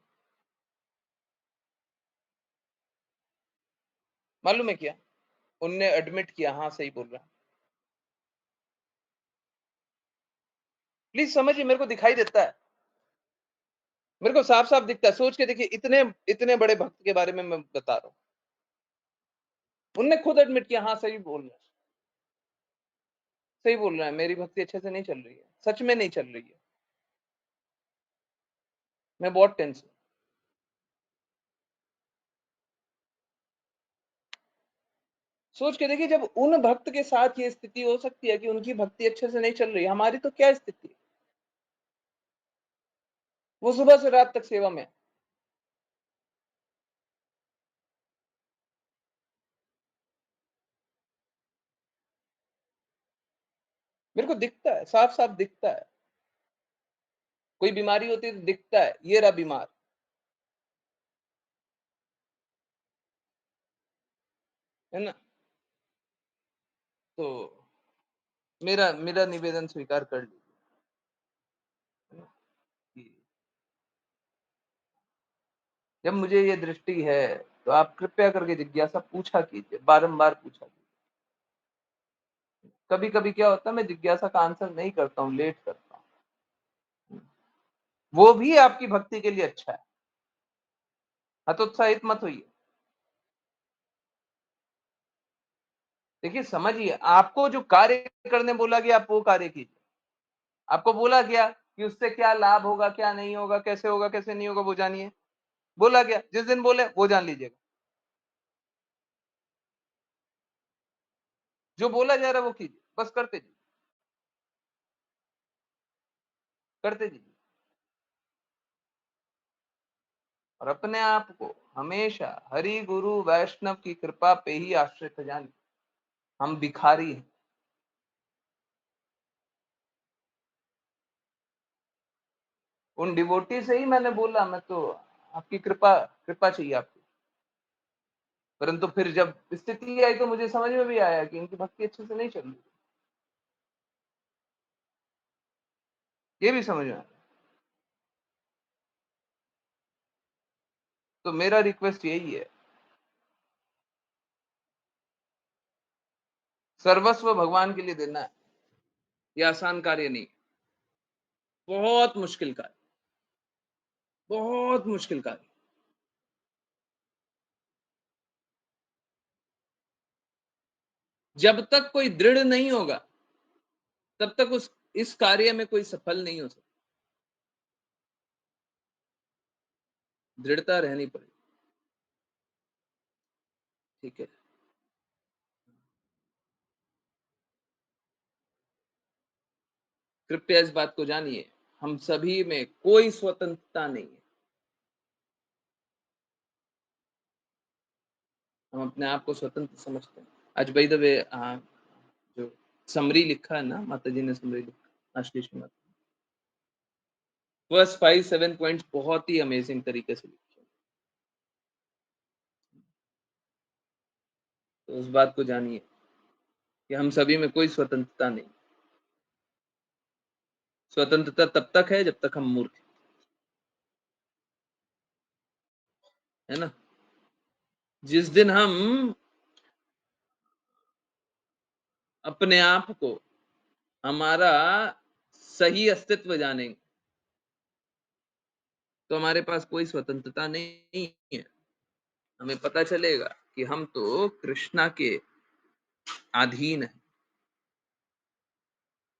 मालूम है क्या, उनने एडमिट किया, हाँ सही बोल रहा। प्लीज समझिए, मेरे को दिखाई देता है, मेरे को साफ साफ दिखता है, सोच के देखिए, इतने इतने बड़े भक्त के बारे में मैं बता रहा हूं, उनने खुद एडमिट किया, हाँ सही बोल रहा है, सही बोल रहा है, मेरी भक्ति अच्छे से नहीं चल रही है, सच में नहीं चल रही है, मैं बहुत टेंस हूं। सोच के देखिए, जब उन भक्त के साथ ये स्थिति हो सकती है कि उनकी भक्ति अच्छे से नहीं चल रही, हमारी तो क्या स्थिति है, वो सुबह से रात तक सेवा में। मेरे को दिखता है, साफ साफ दिखता है, कोई बीमारी होती है तो दिखता है, ये रहा बीमार, है ना। तो मेरा मेरा निवेदन स्वीकार कर लीजिए कि जब मुझे ये दृष्टि है, तो आप कृपया करके जिज्ञासा पूछा कीजिए, बारंबार पूछा कीजिए। कभी कभी क्या होता है, मैं जिज्ञासा का आंसर नहीं करता हूँ, लेट करता हूँ, वो भी आपकी भक्ति के लिए अच्छा है, हतोत्साहित मत होइए। देखिए समझिए, आपको जो कार्य करने बोला गया आप वो कार्य कीजिए, आपको बोला गया कि उससे क्या लाभ होगा, क्या नहीं होगा, कैसे नहीं होगा, वो जानिए, बोला गया, जिस दिन बोले वो जान लीजिएगा, जो बोला जा रहा है वो कीजिए, बस करते जाइए, करते जाइए, और अपने आप को हमेशा हरि गुरु वैष्णव की कृपा पे ही आश्रित जानिए। हम भिखारी हैं, उन डिवोटी से ही मैंने बोला, मैं तो आपकी कृपा कृपा चाहिए आपकी, परंतु फिर जब स्थिति आई तो मुझे समझ में भी आया कि इनकी भक्ति अच्छे से नहीं चल रही, ये भी समझ में आया। तो मेरा रिक्वेस्ट यही है, सर्वस्व भगवान के लिए देना है, ये आसान कार्य नहीं, बहुत मुश्किल कार्य, बहुत मुश्किल कार्य। जब तक कोई दृढ़ नहीं होगा, तब तक उस इस कार्य में कोई सफल नहीं हो सकता, दृढ़ता रहनी पड़ेगी। ठीक है, कृपया इस बात को जानिए, हम सभी में कोई स्वतंत्रता नहीं है, हम अपने आप को स्वतंत्र समझते हैं। आज बाय द वे जो समरी लिखा है ना, माता जी ने समरी लिखा आश्लेष माता, फर्स्ट 5-7 पॉइंट्स बहुत ही अमेजिंग तरीके से लिखे हैं। तो उस बात को जानिए कि हम सभी में कोई स्वतंत्रता नहीं। स्वतंत्रता तब तक है जब तक हम मूर्ख हैं, है ना। जिस दिन हम अपने आप को, हमारा सही अस्तित्व जानेंगे, तो हमारे पास कोई स्वतंत्रता नहीं है। हमें पता चलेगा कि हम तो कृष्णा के अधीन है,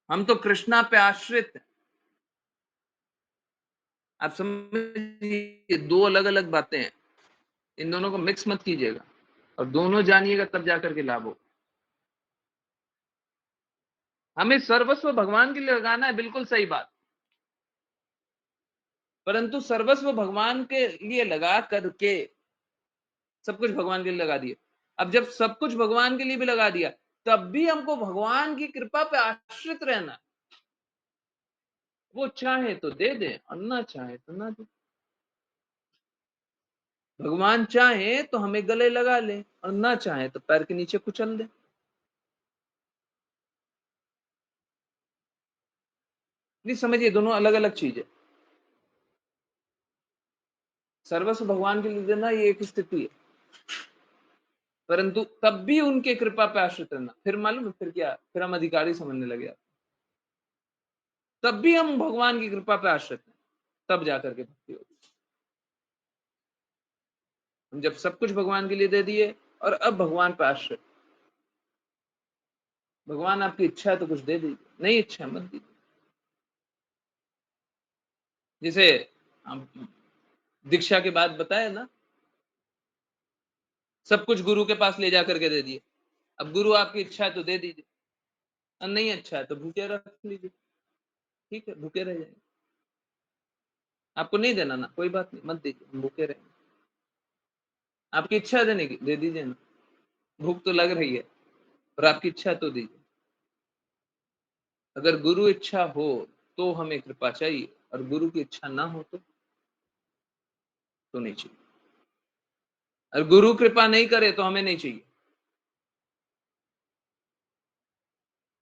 हम तो कृष्णा पे आश्रित हैं। आप समझिए, दो अलग अलग बातें हैं, इन दोनों को मिक्स मत कीजिएगा, और दोनों जानिएगा तब जाकर के लाभ हो। हमें सर्वस्व भगवान के लिए लगाना है, बिल्कुल सही बात, परंतु सर्वस्व भगवान के लिए लगा करके सब कुछ भगवान के लिए लगा दिया। अब जब सब कुछ भगवान के लिए भी लगा दिया, तब भी हमको भगवान की कृपा पे आश्रित रहना। वो चाहे तो दे दे और ना चाहे तो ना दे। भगवान चाहे तो हमें गले लगा ले और ना चाहे तो पैर के नीचे कुचल दे। नहीं समझिए, दोनों अलग अलग चीज है। सर्वस्व भगवान के लिए देना ये एक स्थिति है, परंतु तब भी उनके कृपा पे आश्रित रहना। फिर मालूम है फिर क्या, फिर हम अधिकारी समझने लगे। तब भी हम भगवान की कृपा पे आश्रित हैं, तब जाकर के भक्ति होगी। हम जब सब कुछ भगवान के लिए दे दिए और अब भगवान पे आश्रित, भगवान आपकी इच्छा है तो कुछ दे दीजिए, नहीं इच्छा मत दीजिए। जैसे हम दीक्षा के बाद बताया ना, सब कुछ गुरु के पास ले जाकर के दे दिए। अब गुरु आपकी इच्छा है तो दे दीजिए, और नहीं अच्छा है तो भूखे रख लीजिए। ठीक है, भूखे रह जाएंगे। आपको नहीं देना ना, कोई बात नहीं, मत दीजिए, भूखे रहेंगे। आपकी इच्छा है देने की, दे दीजिए ना। भूख तो लग रही है और आपकी इच्छा तो दीजिए। अगर गुरु इच्छा हो तो हमें कृपा चाहिए, और गुरु की इच्छा ना हो तो नहीं चाहिए। और गुरु कृपा नहीं करे तो हमें नहीं चाहिए।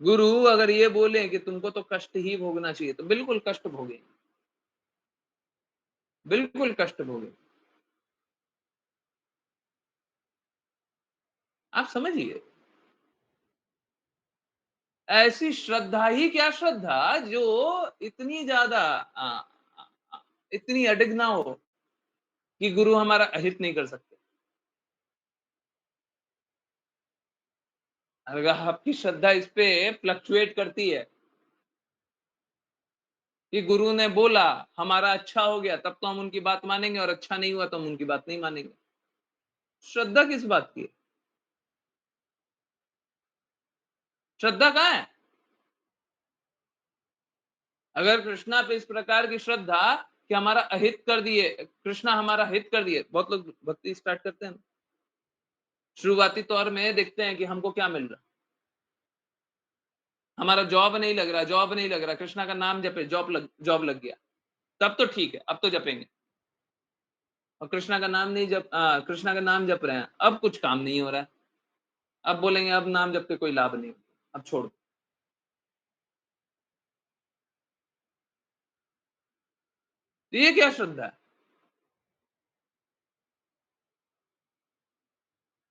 गुरु अगर ये बोले कि तुमको तो कष्ट ही भोगना चाहिए, तो बिल्कुल कष्ट भोगे, बिल्कुल कष्ट भोगे। आप समझिए, ऐसी श्रद्धा ही क्या श्रद्धा जो इतनी ज्यादा इतनी अडिग ना हो कि गुरु हमारा अहित नहीं कर सकते। अगर आपकी श्रद्धा इस पे फ्लक्चुएट करती है कि गुरु ने बोला हमारा अच्छा हो गया, तब तो हम उनकी बात मानेंगे, और अच्छा नहीं हुआ तो हम उनकी बात नहीं मानेंगे। श्रद्धा किस बात की है? श्रद्धा कहाँ है? अगर कृष्णा पे इस प्रकार की श्रद्धा कि हमारा अहित कर दिए, कृष्णा हमारा हित कर दिए। बहुत लोग भक्ति स्टार्ट करते हैं, शुरुआती तौर में देखते हैं कि हमको क्या मिल रहा, हमारा जॉब नहीं लग रहा, जॉब नहीं लग रहा, कृष्णा का नाम जपे, जॉब लग गया, तब तो ठीक है, अब तो जपेंगे। और कृष्णा का नाम नहीं कृष्णा का नाम जप रहे हैं, अब कुछ काम नहीं हो रहा है, अब बोलेंगे अब नाम जप के कोई लाभ नहीं, अब छोड़ दो। तो ये क्या श्रद्धा है?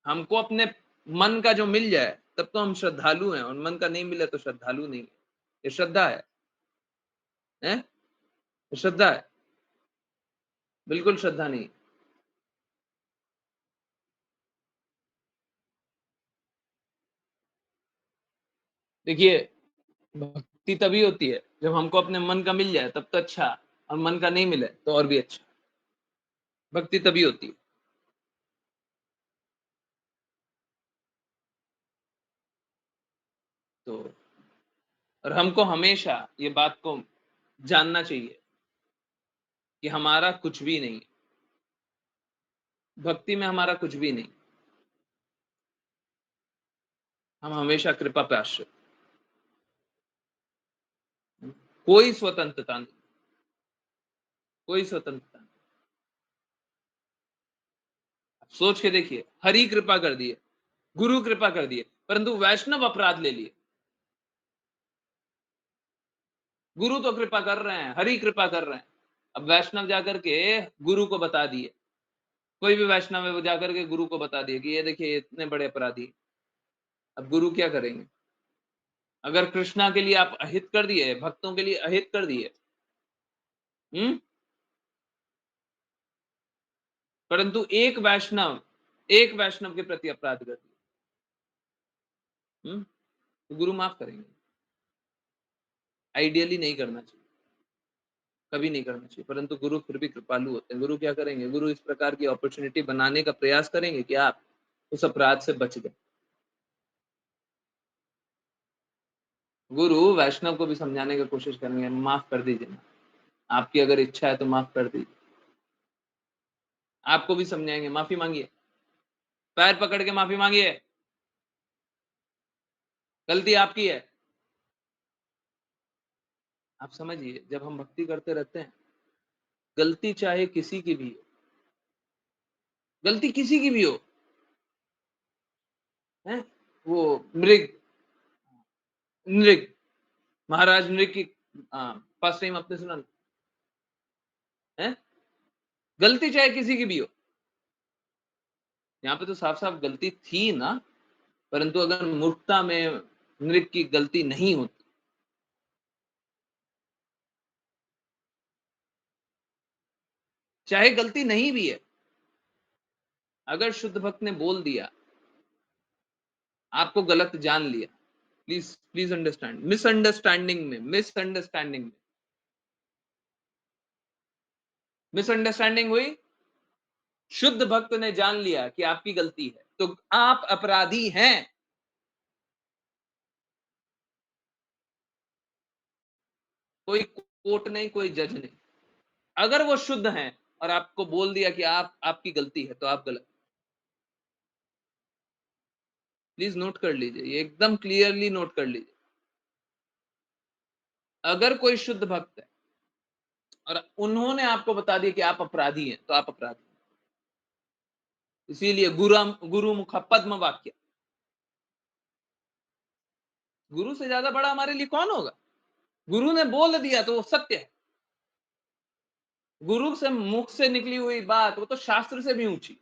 हमको अपने मन का जो मिल जाए तब तो हम श्रद्धालु हैं, और मन का नहीं मिले तो श्रद्धालु नहीं है। ये श्रद्धा है, ये श्रद्धा है? बिल्कुल श्रद्धा नहीं। देखिए, भक्ति तभी होती है जब हमको अपने मन का मिल जाए, तब तो अच्छा, और मन का नहीं मिले तो और भी अच्छा। भक्ति तभी होती है। तो और हमको हमेशा ये बात को जानना चाहिए कि हमारा कुछ भी नहीं है, भक्ति में हमारा कुछ भी नहीं। हम हमेशा कृपा पे आश्रित, कोई स्वतंत्रता नहीं, कोई स्वतंत्रता नहीं। सोच के देखिए, हरि कृपा कर दिए, गुरु कृपा कर दिए, परंतु वैष्णव अपराध ले लिए। गुरु तो कृपा कर रहे हैं, हरि कृपा कर रहे हैं, अब वैष्णव जाकर के गुरु को बता दिए, कोई भी वैष्णव है वो जाकर के गुरु को बता दिए कि ये देखिए इतने बड़े अपराधी। अब गुरु क्या करेंगे? अगर कृष्णा के लिए आप अहित कर दिए, भक्तों के लिए अहित कर दिए, परंतु एक वैष्णव के प्रति अपराध कर दिए, तो गुरु माफ करेंगे? आइडियली नहीं करना चाहिए, कभी नहीं करना चाहिए, परंतु गुरु फिर भी कृपालु होते हैं। गुरु क्या करेंगे? गुरु इस प्रकार की अपॉर्चुनिटी बनाने का प्रयास करेंगे कि आप उस अपराध से बच गए। गुरु वैष्णव को भी समझाने की कोशिश करेंगे, माफ कर दीजिए ना, आपकी अगर इच्छा है तो माफ कर दीजिए। आपको भी समझाएंगे, माफी मांगिए, पैर पकड़ के माफी मांगिए, गलती आपकी है। आप समझिए, जब हम भक्ति करते रहते हैं, गलती चाहे किसी की भी हो, गलती किसी की भी हो, है वो मृग नृग, महाराज नृग की फर्स्ट टाइम आपने सुना है? गलती चाहे किसी की भी हो, यहाँ पे तो साफ साफ गलती थी ना, परंतु अगर मूर्खता में नृग की गलती नहीं होती, चाहे गलती नहीं भी है, अगर शुद्ध भक्त ने बोल दिया, आपको गलत जान लिया, प्लीज प्लीज अंडरस्टैंड, मिसअंडरस्टैंडिंग हुई, शुद्ध भक्त ने जान लिया कि आपकी गलती है, तो आप अपराधी हैं। कोई कोर्ट नहीं, कोई जज नहीं, अगर वो शुद्ध हैं और आपको बोल दिया कि आपकी गलती है, तो आप गलत। प्लीज नोट कर लीजिए, ये एकदम क्लियरली नोट कर लीजिए। अगर कोई शुद्ध भक्त है और उन्होंने आपको बता दिया कि आप अपराधी हैं, तो आप अपराधी हैं। इसीलिए गुरु मुख पद्म वाक्य, गुरु से ज्यादा बड़ा हमारे लिए कौन होगा? गुरु ने बोल दिया तो वो सत्य है। गुरु से मुख से निकली हुई बात, वो तो शास्त्र से भी ऊंची,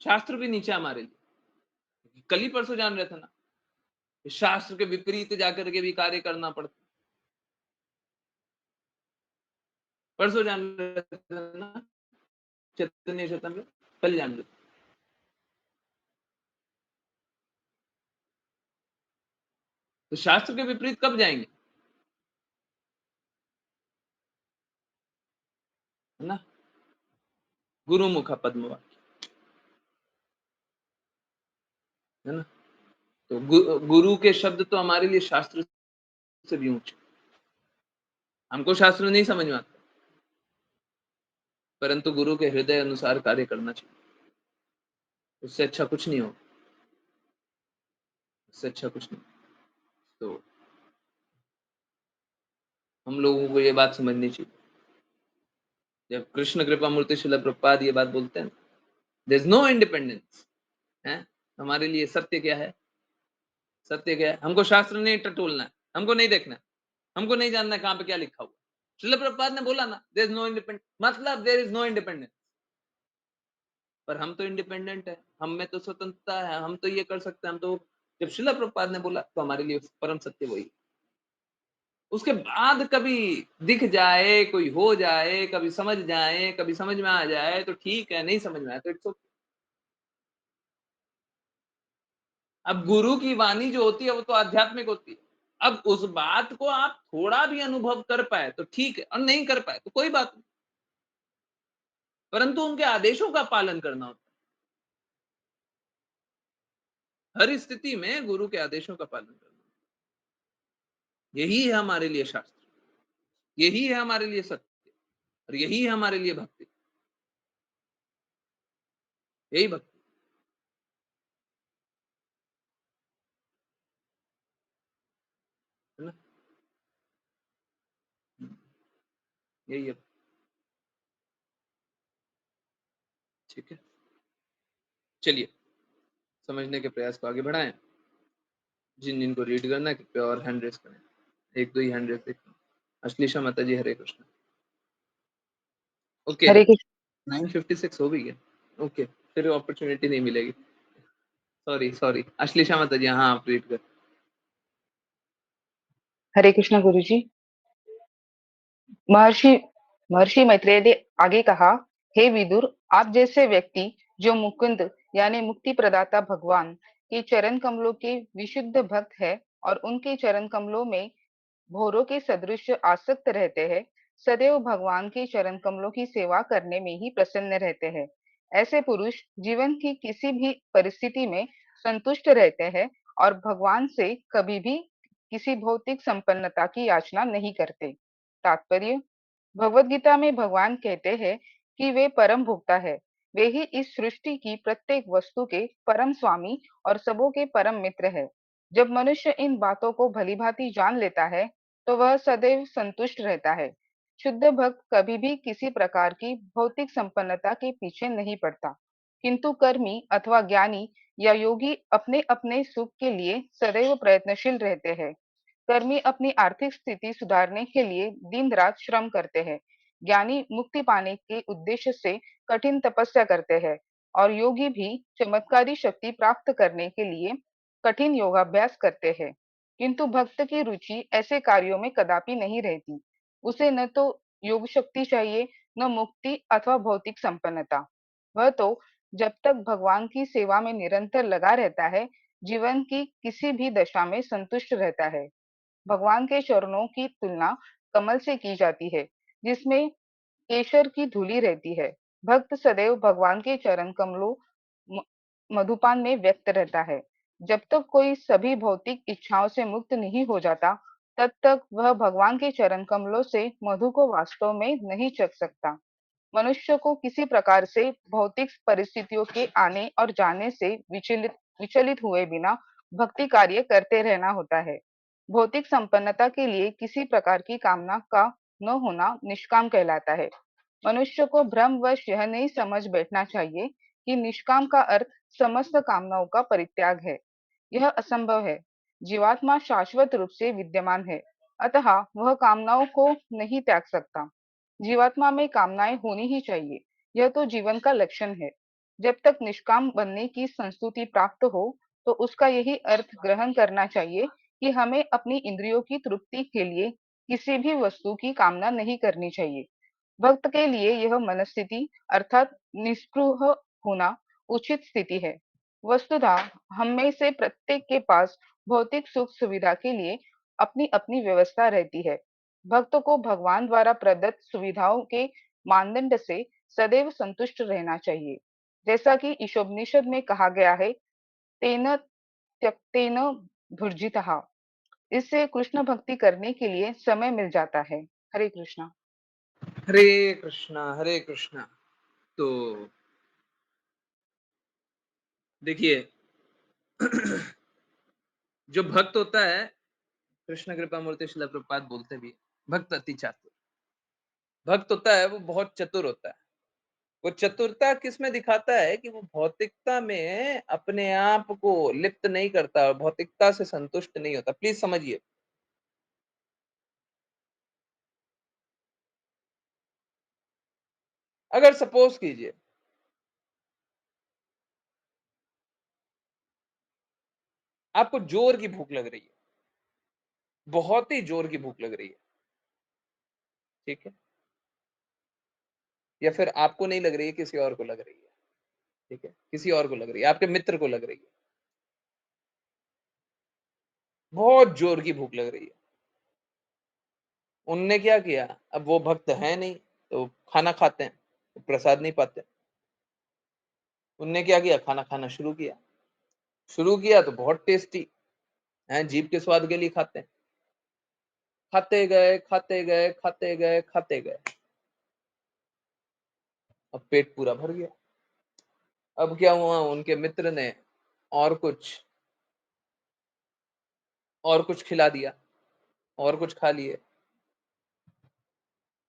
शास्त्र भी नीचे हमारे लिए। कल ही परसों जान रहे थे ना, शास्त्र के विपरीत जाकर के भी कार्य करना पड़ता, परसों जान रहे थे ना, चैतन्य चेतन, कल जान रहे थे। तो शास्त्र के विपरीत कब जाएंगे? है ना? गुरुमुख पद्म वाक्य, है ना? तो गुरु के शब्द तो हमारे लिए शास्त्र से भी ऊंचे। हमको शास्त्र नहीं समझ में आता, परंतु गुरु के हृदय अनुसार कार्य करना चाहिए, उससे अच्छा कुछ नहीं होगा, उससे अच्छा कुछ नहीं। तो हम लोगों को ये बात समझनी चाहिए। जब कृष्ण कृपा मूर्ति शिला प्रभुपाद ये बात बोलते हैं, देयर इज नो इंडिपेंडेंस, है हमारे लिए सत्य क्या है? सत्य क्या है? हमको शास्त्र नहीं टटोलना है, हमको नहीं देखना है, हमको नहीं जानना है कहां पे क्या लिखा हुआ। शिला प्रभुपाद ने बोला ना, देयर इज नो इंडिपेंडेंस, मतलब देयर इज नो इंडिपेंडेंस। पर हम तो इंडिपेंडेंट है, हम में तो स्वतंत्रता है, हम तो ये कर सकते हैं, हम तो, जब शिला प्रभुपाद ने बोला तो हमारे लिए परम सत्य वही। उसके बाद कभी दिख जाए, कोई हो जाए, कभी समझ जाए, कभी समझ में आ जाए तो ठीक है, नहीं समझ में आए तो इट्स ओके। अब गुरु की वाणी जो होती है वो तो आध्यात्मिक होती है। अब उस बात को आप थोड़ा भी अनुभव कर पाए तो ठीक है, और नहीं कर पाए तो कोई बात नहीं, परंतु उनके आदेशों का पालन करना होता है। हर स्थिति में गुरु के आदेशों का पालन करना, यही है हमारे लिए शास्त्र, यही है हमारे लिए सत्य, और यही है हमारे लिए भक्ति, यही भक्ति। यही है, ठीक है। चलिए समझने के प्रयास को आगे बढ़ाएं। जिन जिनको रीड करना है कृपया और हैंड रेस करें, एक दो ही हैंड रेस देखना। अश्लीषा माता जी, हरे कृष्ण। ओके, हरे कृष्ण। 9:56 हो गई है। ओके, फिर अपॉर्चुनिटी नहीं मिलेगी। सॉरी सॉरी, अश्लीषा माता जी, हाँ आप रीड कर। हरे कृष्ण गुरुजी। महर्षि महर्षि मैत्रेय ने आगे कहा, हे विदुर, आप जैसे व्यक्ति जो मुकुंद यानी मुक्ति प्रदाता भगवान के चरण कमलों के विशुद्ध भक्त है और उनके चरण कमलों में भौरों के सदृश आसक्त रहते हैं, सदैव भगवान के चरण कमलों की सेवा करने में ही प्रसन्न रहते हैं। ऐसे पुरुष जीवन की किसी भी परिस्थिति में संतुष्ट रहते हैं और भगवान से कभी भी किसी भौतिक संपन्नता की याचना नहीं करते। तात्पर्य, भगवत गीता में भगवान कहते हैं कि वे परम भोक्ता है। वे ही इस सृष्टि की प्रत्येक वस्तु के परम स्वामी और सबों के परम मित्र है। जब मनुष्य इन बातों को भलीभांति जान लेता है, तो वह सदैव संतुष्ट रहता है। शुद्ध भक्त कभी भी किसी प्रकार की भौतिक संपन्नता के पीछे नहीं पड़ता, किंतु कर्मी अथवा ज्ञानी या योगी अपने अपने सुख के लिए सदैव प्रयत्नशील रहते हैं। कर्मी अपनी आर्थिक स्थिति सुधारने के लिए दिन रात श्रम करते हैं। ज्ञानी मुक्ति पाने के उद्देश्य से कठिन तपस्या करते हैं और योगी भी चमत्कारी शक्ति प्राप्त करने के लिए कठिन योगाभ्यास करते हैं। किंतु भक्त की रुचि ऐसे कार्यों में कदापि नहीं रहती। उसे न तो योग शक्ति चाहिए, न मुक्ति अथवा भौतिक संपन्नता। वह तो जब तक भगवान की सेवा में निरंतर लगा रहता है, जीवन की किसी भी दशा में संतुष्ट रहता है। भगवान के चरणों की तुलना कमल से की जाती है, जिसमें केशर की धूली रहती है। भक्त सदैव भगवान के चरण कमलों म- मधुपान में व्यक्त रहता है। जब तक कोई सभी भौतिक इच्छाओं से मुक्त नहीं हो जाता, तब तक वह भगवान के चरण कमलों से मधु को वास्तव में नहीं चख सकता। मनुष्य को किसी प्रकार से भौतिक परिस्थितियों के आने और जाने से विचलित विचलित हुए बिना भक्ति कार्य करते रहना होता है। भौतिक संपन्नता के लिए किसी प्रकार की कामना का न होना निष्काम कहलाता है। मनुष्य को भ्रमवश यह नहीं समझ बैठना चाहिए कि निष्काम का अर्थ समस्त कामनाओं का परित्याग है। यह असंभव है। जीवात्मा शाश्वत रूप से विद्यमान है, अतः वह कामनाओं को नहीं त्याग सकता। जीवात्मा में कामनाएं होनी ही चाहिए, यह तो जीवन का लक्षण है। जब तक निष्काम बनने की संस्तुति प्राप्त हो, तो उसका यही अर्थ ग्रहण करना चाहिए कि हमें अपनी इंद्रियों की तृप्ति के लिए किसी भी वस्तु की कामना नहीं करनी चाहिए। भक्त के लिए यह मनस्थिति अर्थात निस्पृह होना उचित स्थिति है। वस्तुतः हम में से प्रत्येक के पास भौतिक सुख सुविधा के लिए अपनी अपनी व्यवस्था रहती है। भक्त को भगवान द्वारा प्रदत्त सुविधाओं के मानदंड से सदैव संतुष्ट रहना चाहिए। जैसा कि ईशोपनिषद में कहा गया है, तेन त्यक्तेन भुर्जितः। इससे कृष्ण भक्ति करने के लिए समय मिल जाता है। हरे कृष्णा। हरे कृष्णा हरे कृष्णा। तो देखिए, जो भक्त होता है, कृष्ण कृपा मूर्ति शिला प्रभुपाद बोलते भी, भक्त अति चातुर। भक्त होता है वो बहुत चतुर होता है। वो चतुरता किसमें दिखाता है कि वो भौतिकता में अपने आप को लिप्त नहीं करता और भौतिकता से संतुष्ट नहीं होता। प्लीज समझिए, अगर सपोज कीजिए आपको जोर की भूख लग रही है, बहुत ही जोर की भूख लग रही है, ठीक है, या फिर आपको नहीं लग रही है, किसी और को लग रही है, ठीक है, किसी और को लग रही है, आपके मित्र को लग रही है, बहुत जोर की भूख लग रही है। उनने क्या किया, अब वो भक्त है नहीं तो खाना खाते हैं, तो प्रसाद नहीं पाते। उनने क्या किया, खाना खाना शुरू किया तो बहुत टेस्टी है, जीभ के स्वाद के लिए खाते हैं। खाते गए खाते गए खाते गए खाते गए, अब पेट पूरा भर गया। अब क्या हुआ, उनके मित्र ने और कुछ खिला दिया, और कुछ खा लिए।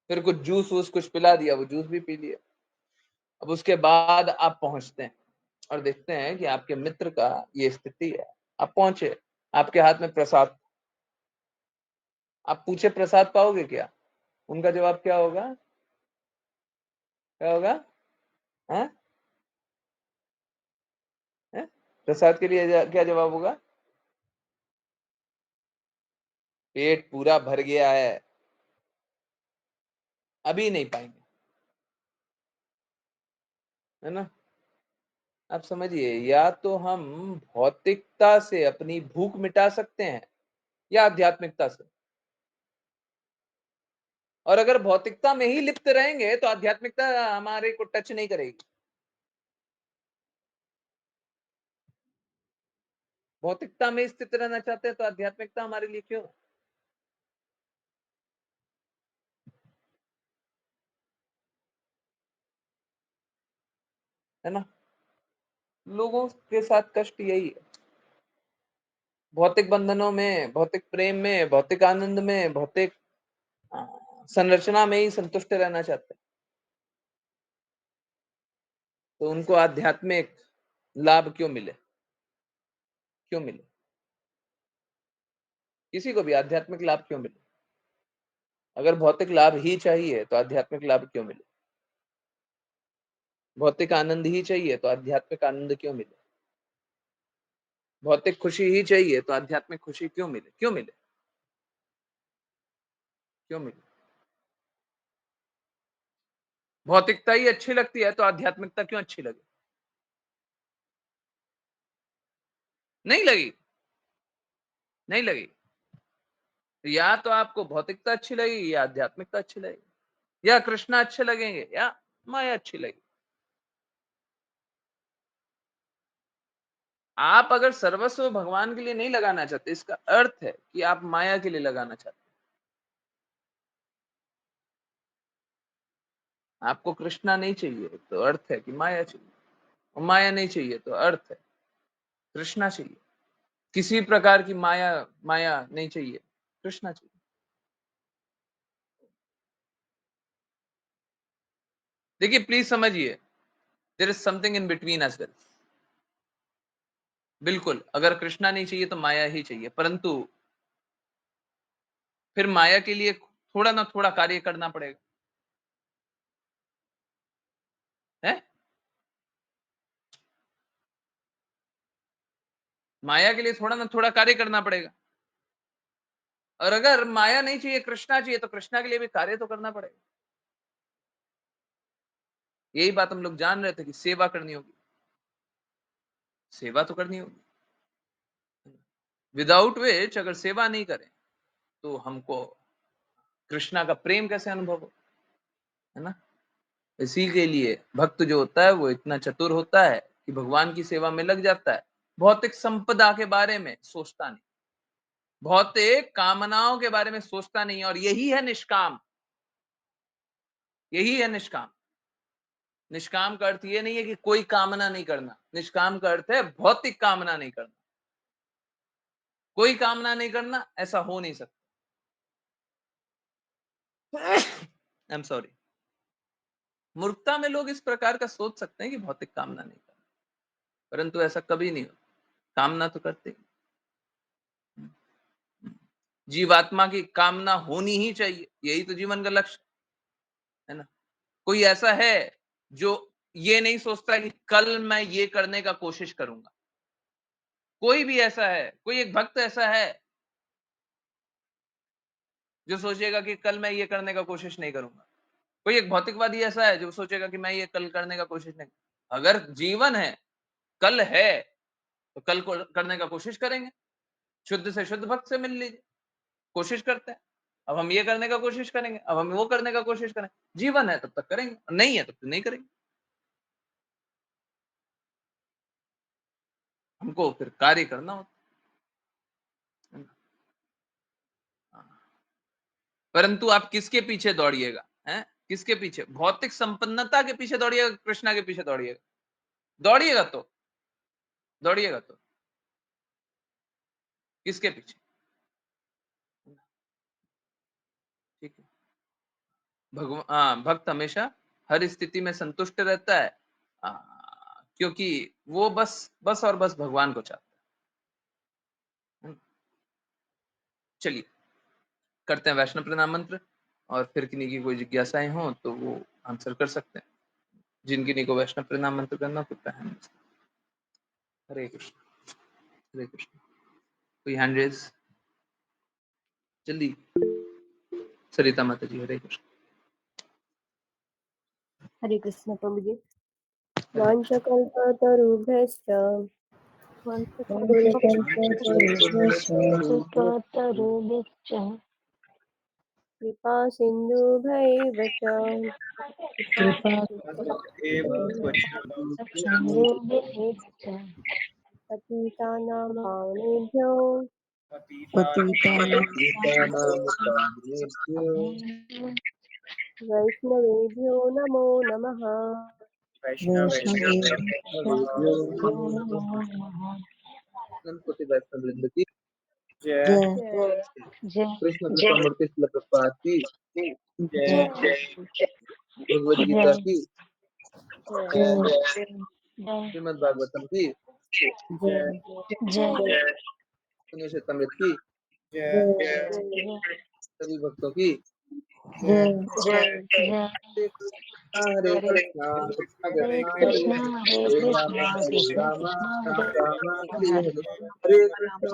फिर कुछ जूस वूस कुछ पिला दिया, वो जूस भी पी लिया। अब उसके बाद आप पहुंचते हैं और देखते हैं कि आपके मित्र का ये स्थिति है। आप पहुंचे, आपके हाथ में प्रसाद, आप पूछे प्रसाद पाओगे क्या? उनका जवाब क्या होगा? क्या होगा? हैं? हैं? प्रसाद के लिए क्या जवाब होगा? पेट पूरा भर गया है, अभी नहीं पाएंगे, है ना? आप समझिए, या तो हम भौतिकता से अपनी भूख मिटा सकते हैं या आध्यात्मिकता से। और अगर भौतिकता में ही लिप्त रहेंगे तो आध्यात्मिकता हमारे को टच नहीं करेगी। भौतिकता में स्थित रहना चाहते हैं तो आध्यात्मिकता हमारे लिए क्यों? है ना? लोगों के साथ कष्ट यही है, भौतिक बंधनों में, भौतिक प्रेम में, भौतिक आनंद में, भौतिक संरचना में ही संतुष्ट रहना चाहते हैं। तो उनको आध्यात्मिक लाभ क्यों मिले? क्यों मिले? किसी को भी आध्यात्मिक लाभ क्यों मिले? अगर भौतिक लाभ ही चाहिए तो आध्यात्मिक लाभ क्यों मिले? भौतिक आनंद ही चाहिए तो आध्यात्मिक आनंद क्यों मिले? भौतिक खुशी ही चाहिए तो आध्यात्मिक खुशी क्यों मिले? क्यों मिले? क्यों मिले? भौतिकता ही अच्छी लगती है तो आध्यात्मिकता क्यों अच्छी लगे? नहीं लगी, नहीं लगी। या तो आपको भौतिकता अच्छी लगेगी या आध्यात्मिकता अच्छी लगेगी, या कृष्णा अच्छे लगेंगे या माया अच्छी लगेगी। आप अगर सर्वस्व भगवान के लिए नहीं लगाना चाहते, इसका अर्थ है कि आप माया के लिए लगाना चाहते हैं। आपको कृष्णा नहीं चाहिए तो अर्थ है कि माया चाहिए, और माया नहीं चाहिए तो अर्थ है कृष्णा चाहिए। किसी प्रकार की माया माया नहीं चाहिए, कृष्णा चाहिए। देखिए प्लीज समझिए, there is something in between as well. बिल्कुल, अगर कृष्णा नहीं चाहिए तो माया ही चाहिए, परंतु फिर माया के लिए थोड़ा ना थोड़ा कार्य करना पड़ेगा, है? माया के लिए थोड़ा ना थोड़ा कार्य करना पड़ेगा। और अगर माया नहीं चाहिए, कृष्णा चाहिए, तो कृष्णा के लिए भी कार्य तो करना पड़ेगा। यही बात हम लोग जान रहे थे कि सेवा करनी होगी, सेवा तो करनी होगी। विदाउट विच अगर सेवा नहीं करें तो हमको कृष्णा का प्रेम कैसे अनुभव हो, है ना? इसी के लिए भक्त जो होता है वो इतना चतुर होता है कि भगवान की सेवा में लग जाता है, भौतिक संपदा के बारे में सोचता नहीं, भौतिक कामनाओं के बारे में सोचता नहीं। और यही है निष्काम, यही है निष्काम। निष्काम का अर्थ ये नहीं है कि कोई कामना नहीं करना, निष्काम का अर्थ है भौतिक कामना नहीं करना। कोई कामना नहीं करना ऐसा हो नहीं सकता। I am sorry. मूर्खता में लोग इस प्रकार का सोच सकते हैं कि भौतिक कामना नहीं करना, परंतु ऐसा कभी नहीं होता। कामना तो करते हैं। जीवात्मा की कामना होनी ही चाहिए, यही तो जीवन का लक्ष्य है ना? कोई ऐसा है जो ये नहीं सोचता कि कल मैं ये करने का कोशिश करूंगा? कोई भी ऐसा है? कोई एक भक्त ऐसा है जो सोचेगा कि कल मैं ये करने का कोशिश नहीं करूंगा? कोई एक भौतिकवादी ऐसा है जो सोचेगा कि मैं ये कल करने का कोशिश नहीं? अगर जीवन है, कल है, तो कल को करने का कोशिश करेंगे। शुद्ध से शुद्ध भक्त से मिल लीजिए, कोशिश करते हैं। अब हम ये करने का कोशिश करेंगे, अब हम वो करने का कोशिश करें। जीवन है तब तक करेंगे, नहीं है तब तक नहीं करेंगे। हमको फिर कार्य करना होता है ना? हाँ। परंतु आप किसके पीछे दौड़िएगा? हैं? किसके पीछे? भौतिक संपन्नता के पीछे दौड़िएगा, कृष्णा के पीछे दौड़िएगा? दौड़िएगा तो, दौड़िएगा तो किसके पीछे? ठीक है। भक्त हमेशा हर स्थिति में संतुष्ट रहता है, क्योंकि वो बस और बस भगवान को चाहता है। चलिए करते हैं वैष्णव प्रणाम मंत्र, और फिर किन्हीं की कोई जिज्ञासाएं हो तो वो आंसर कर सकते हैं। जिनकी को वैष्णव प्रणाम मंत्र करना पड़ता है। हरे कृष्ण, हरे कृष्ण। कोई हैंड रेज? जल्दी, सरिता माता जी। हरे कृष्ण। हरे कृष्ण प्रभु जी। वाञ्छकल्पतरुभ्यश्च वाञ्छकल्पतरुभ्यश्च कृपा सिन्धुभैव च पतितानां पावनेभ्यो वैष्णवेभ्यो नमो नमः। गणपति वैष्णव वृंद की जय जय कृष्ण कृष्णमूर्ति श्रील प्रभुपाद की, जय भगवद गीता की, जय श्रीमद् भागवतम की, जय जय पुण्यक्षेत्रमृत की, सभी भक्तों की जय हरे कृष्णा कृष्ण कृष्णा हरे हरे राम राम राम हरे हरे, हरे कृष्णा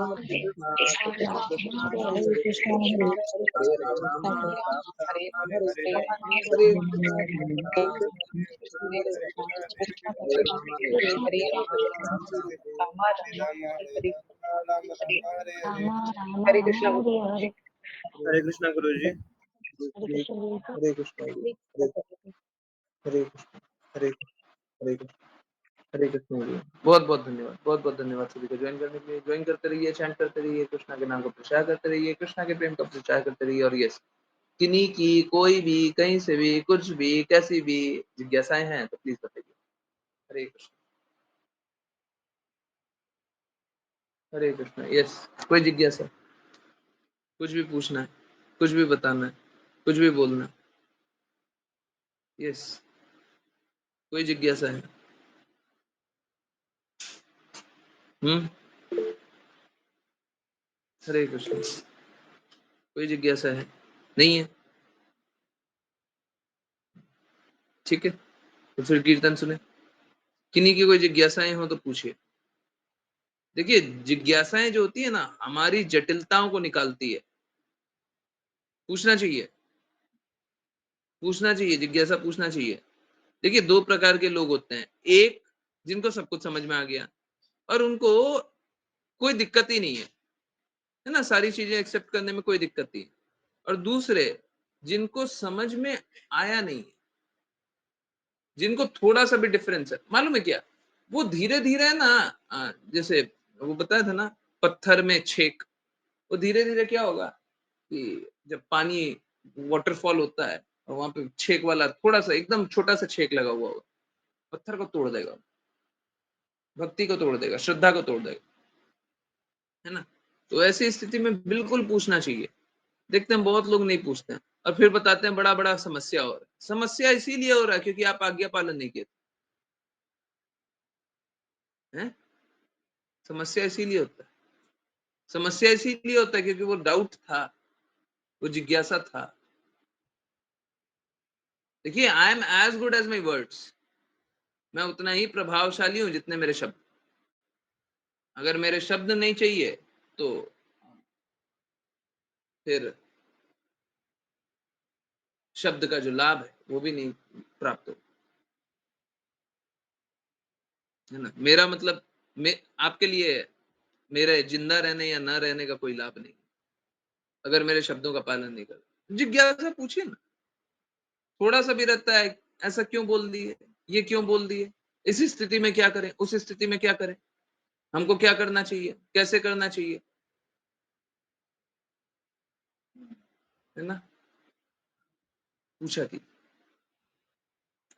कृष्ण हरे हरे, हरे राम हरे हरे, हरे कृष्णा हरे हरे राम हरे हरे। हरे कृष्ण। हरे कृष्णा गुरु जी। हरे कृष्णा हरे कृष्ण, हरे हरे कृष्ण, हरे कृष्ण। बहुत बहुत धन्यवाद, बहुत बहुत धन्यवाद सभी को ज्वाइन करने के लिए। ज्वाइन करते रहिए, चैंट करते रहिए, कृष्णा के नाम को प्रचार करते रहिए, कृष्णा के प्रेम का प्रचार करते रहिए। और यस, किन्हीं की कोई भी कहीं से भी कुछ भी कैसी भी जिज्ञासाएं हैं तो प्लीज बताइए। हरे कृष्ण, हरे कृष्ण। यस, कोई जिज्ञासा, कुछ भी पूछना है, कुछ भी बताना है, कुछ भी बोलना है। यस, कोई जिज्ञासा है? हरे कृष्ण। कोई जिज्ञासा है? नहीं है? ठीक है, तो फिर कीर्तन सुने। किन्हीं की कोई जिज्ञासाएं हो तो पूछिए। देखिए, जिज्ञासाएं जो होती है ना, हमारी जटिलताओं को निकालती है। पूछना चाहिए, पूछना चाहिए, जिज्ञासा पूछना चाहिए। देखिए, दो प्रकार के लोग होते हैं। एक, जिनको सब कुछ समझ में आ गया और उनको कोई दिक्कत ही नहीं है ना, सारी चीजें एक्सेप्ट करने में कोई दिक्कत नहीं। और दूसरे, जिनको समझ में आया नहीं, जिनको थोड़ा सा भी डिफरेंस है। मालूम है क्या, वो धीरे धीरे ना, जैसे वो बताया था ना, पत्थर में छेक, वो धीरे धीरे क्या होगा कि जब पानी वाटरफॉल होता है और वहां पे छेक वाला थोड़ा सा एकदम छोटा सा छेक लगा हुआ होगा, पत्थर को तोड़ देगा, भक्ति को तोड़ देगा, श्रद्धा को तोड़ देगा, है ना। तो ऐसी स्थिति में बिल्कुल पूछना चाहिए। देखते हैं बहुत लोग नहीं पूछते हैं और फिर बताते हैं बड़ा बड़ा समस्या हो रहा है। समस्या इसीलिए हो रहा है क्योंकि आप आज्ञा पालन नहीं किए हैं। समस्या इसीलिए होता है, समस्या इसीलिए होता है क्योंकि वो डाउट था, वो जिज्ञासा था। देखिए, I am as good as my words. मैं उतना ही प्रभावशाली हूं जितने मेरे शब्द। अगर मेरे शब्द नहीं चाहिए तो फिर शब्द का जो लाभ है वो भी नहीं प्राप्त हो, है ना। मेरा मतलब आपके लिए मेरे जिंदा रहने या ना रहने का कोई लाभ नहीं अगर मेरे शब्दों का पालन नहीं कर। जिज्ञासा पूछिए ना, थोड़ा सा भी रहता है, ऐसा क्यों बोल दिए, ये क्यों बोल दिए, इस स्थिति में क्या करें, उस स्थिति में क्या करें, हमको क्या करना चाहिए, कैसे करना चाहिए, है ना। पूछा कि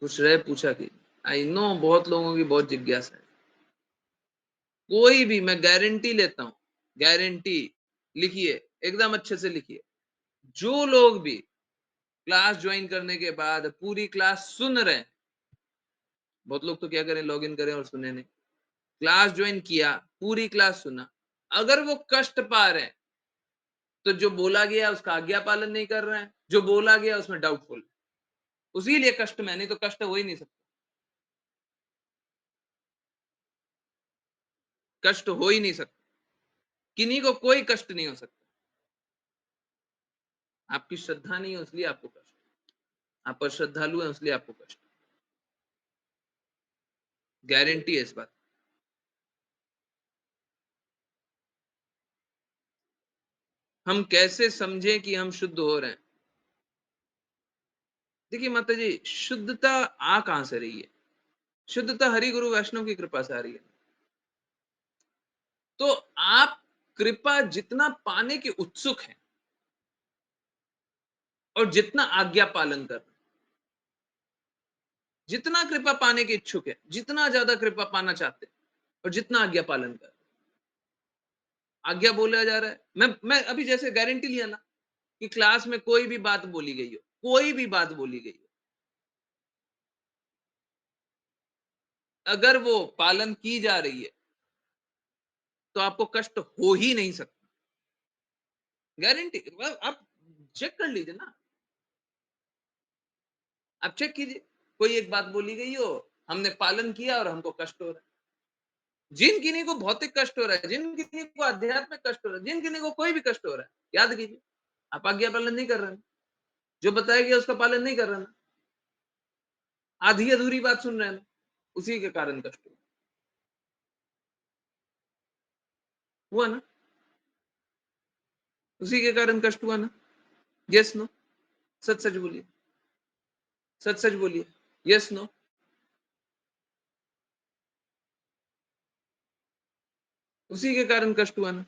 कुछ रहे, पूछा कि आई नो बहुत लोगों की बहुत जिज्ञासा है। कोई भी, मैं गारंटी लेता हूं, गारंटी, लिखिए एकदम अच्छे से लिखिए, जो लोग भी क्लास ज्वाइन करने के बाद पूरी क्लास सुन रहे हैं। बहुत लोग तो क्या करें, लॉगिन करें और सुने नहीं। क्लास ज्वाइन किया, पूरी क्लास सुना, अगर वो कष्ट पा रहे हैं तो जो बोला गया उसका आज्ञा पालन नहीं कर रहे हैं, जो बोला गया उसमें डाउटफुल, उसी लिए कष्ट में, नहीं तो कष्ट हो ही नहीं सकता, कष्ट हो ही नहीं सकता, किन्हीं को कोई कष्ट नहीं हो सकता। आपकी श्रद्धा नहीं है इसलिए आपको कष्ट, आप अश्रद्धालु हैं इसलिए आपको कष्ट, गारंटी है इस बात। हम कैसे समझें कि हम शुद्ध हो रहे हैं? देखिए माता जी, शुद्धता आ कहां से रही है? शुद्धता हरि गुरु वैष्णव की कृपा से आ रही है। तो आप कृपा जितना पाने के उत्सुक हैं और जितना आज्ञा पालन कर रहे हैं, जितना कृपा पाने के इच्छुक है, जितना ज्यादा कृपा पाना चाहते हैं और जितना आज्ञा पालन कर, आज्ञा बोला जा रहा है। मैं अभी जैसे गारंटी लिया ना कि क्लास में कोई भी बात बोली गई हो, कोई भी बात बोली गई हो, अगर वो पालन की जा रही है तो आपको कष्ट हो ही नहीं सकता, गारंटी। आप चेक कर लीजिए ना, आप चेक कीजिए, कोई एक बात बोली गई हो, हमने पालन किया और हमको कष्ट हो रहा है। जिन किन्हीं को भौतिक कष्ट हो रहा है, जिन किन्हीं को आध्यात्मिक कष्ट हो रहा है, जिन किन्हीं को कोई भी कष्ट हो रहा है, याद कीजिए आप आज्ञा पालन नहीं कर रहे हैं, जो बताया गया उसका पालन नहीं कर रहे हैं, आधी अधूरी बात सुन रहे हैं, उसी के कारण कष्ट हुआ ना, उसी के कारण कष्ट हुआ ना। Yes no? सच सच बोलिए, सच सच बोलिए, यस नो? उसी के कारण कष्ट हुआ ना।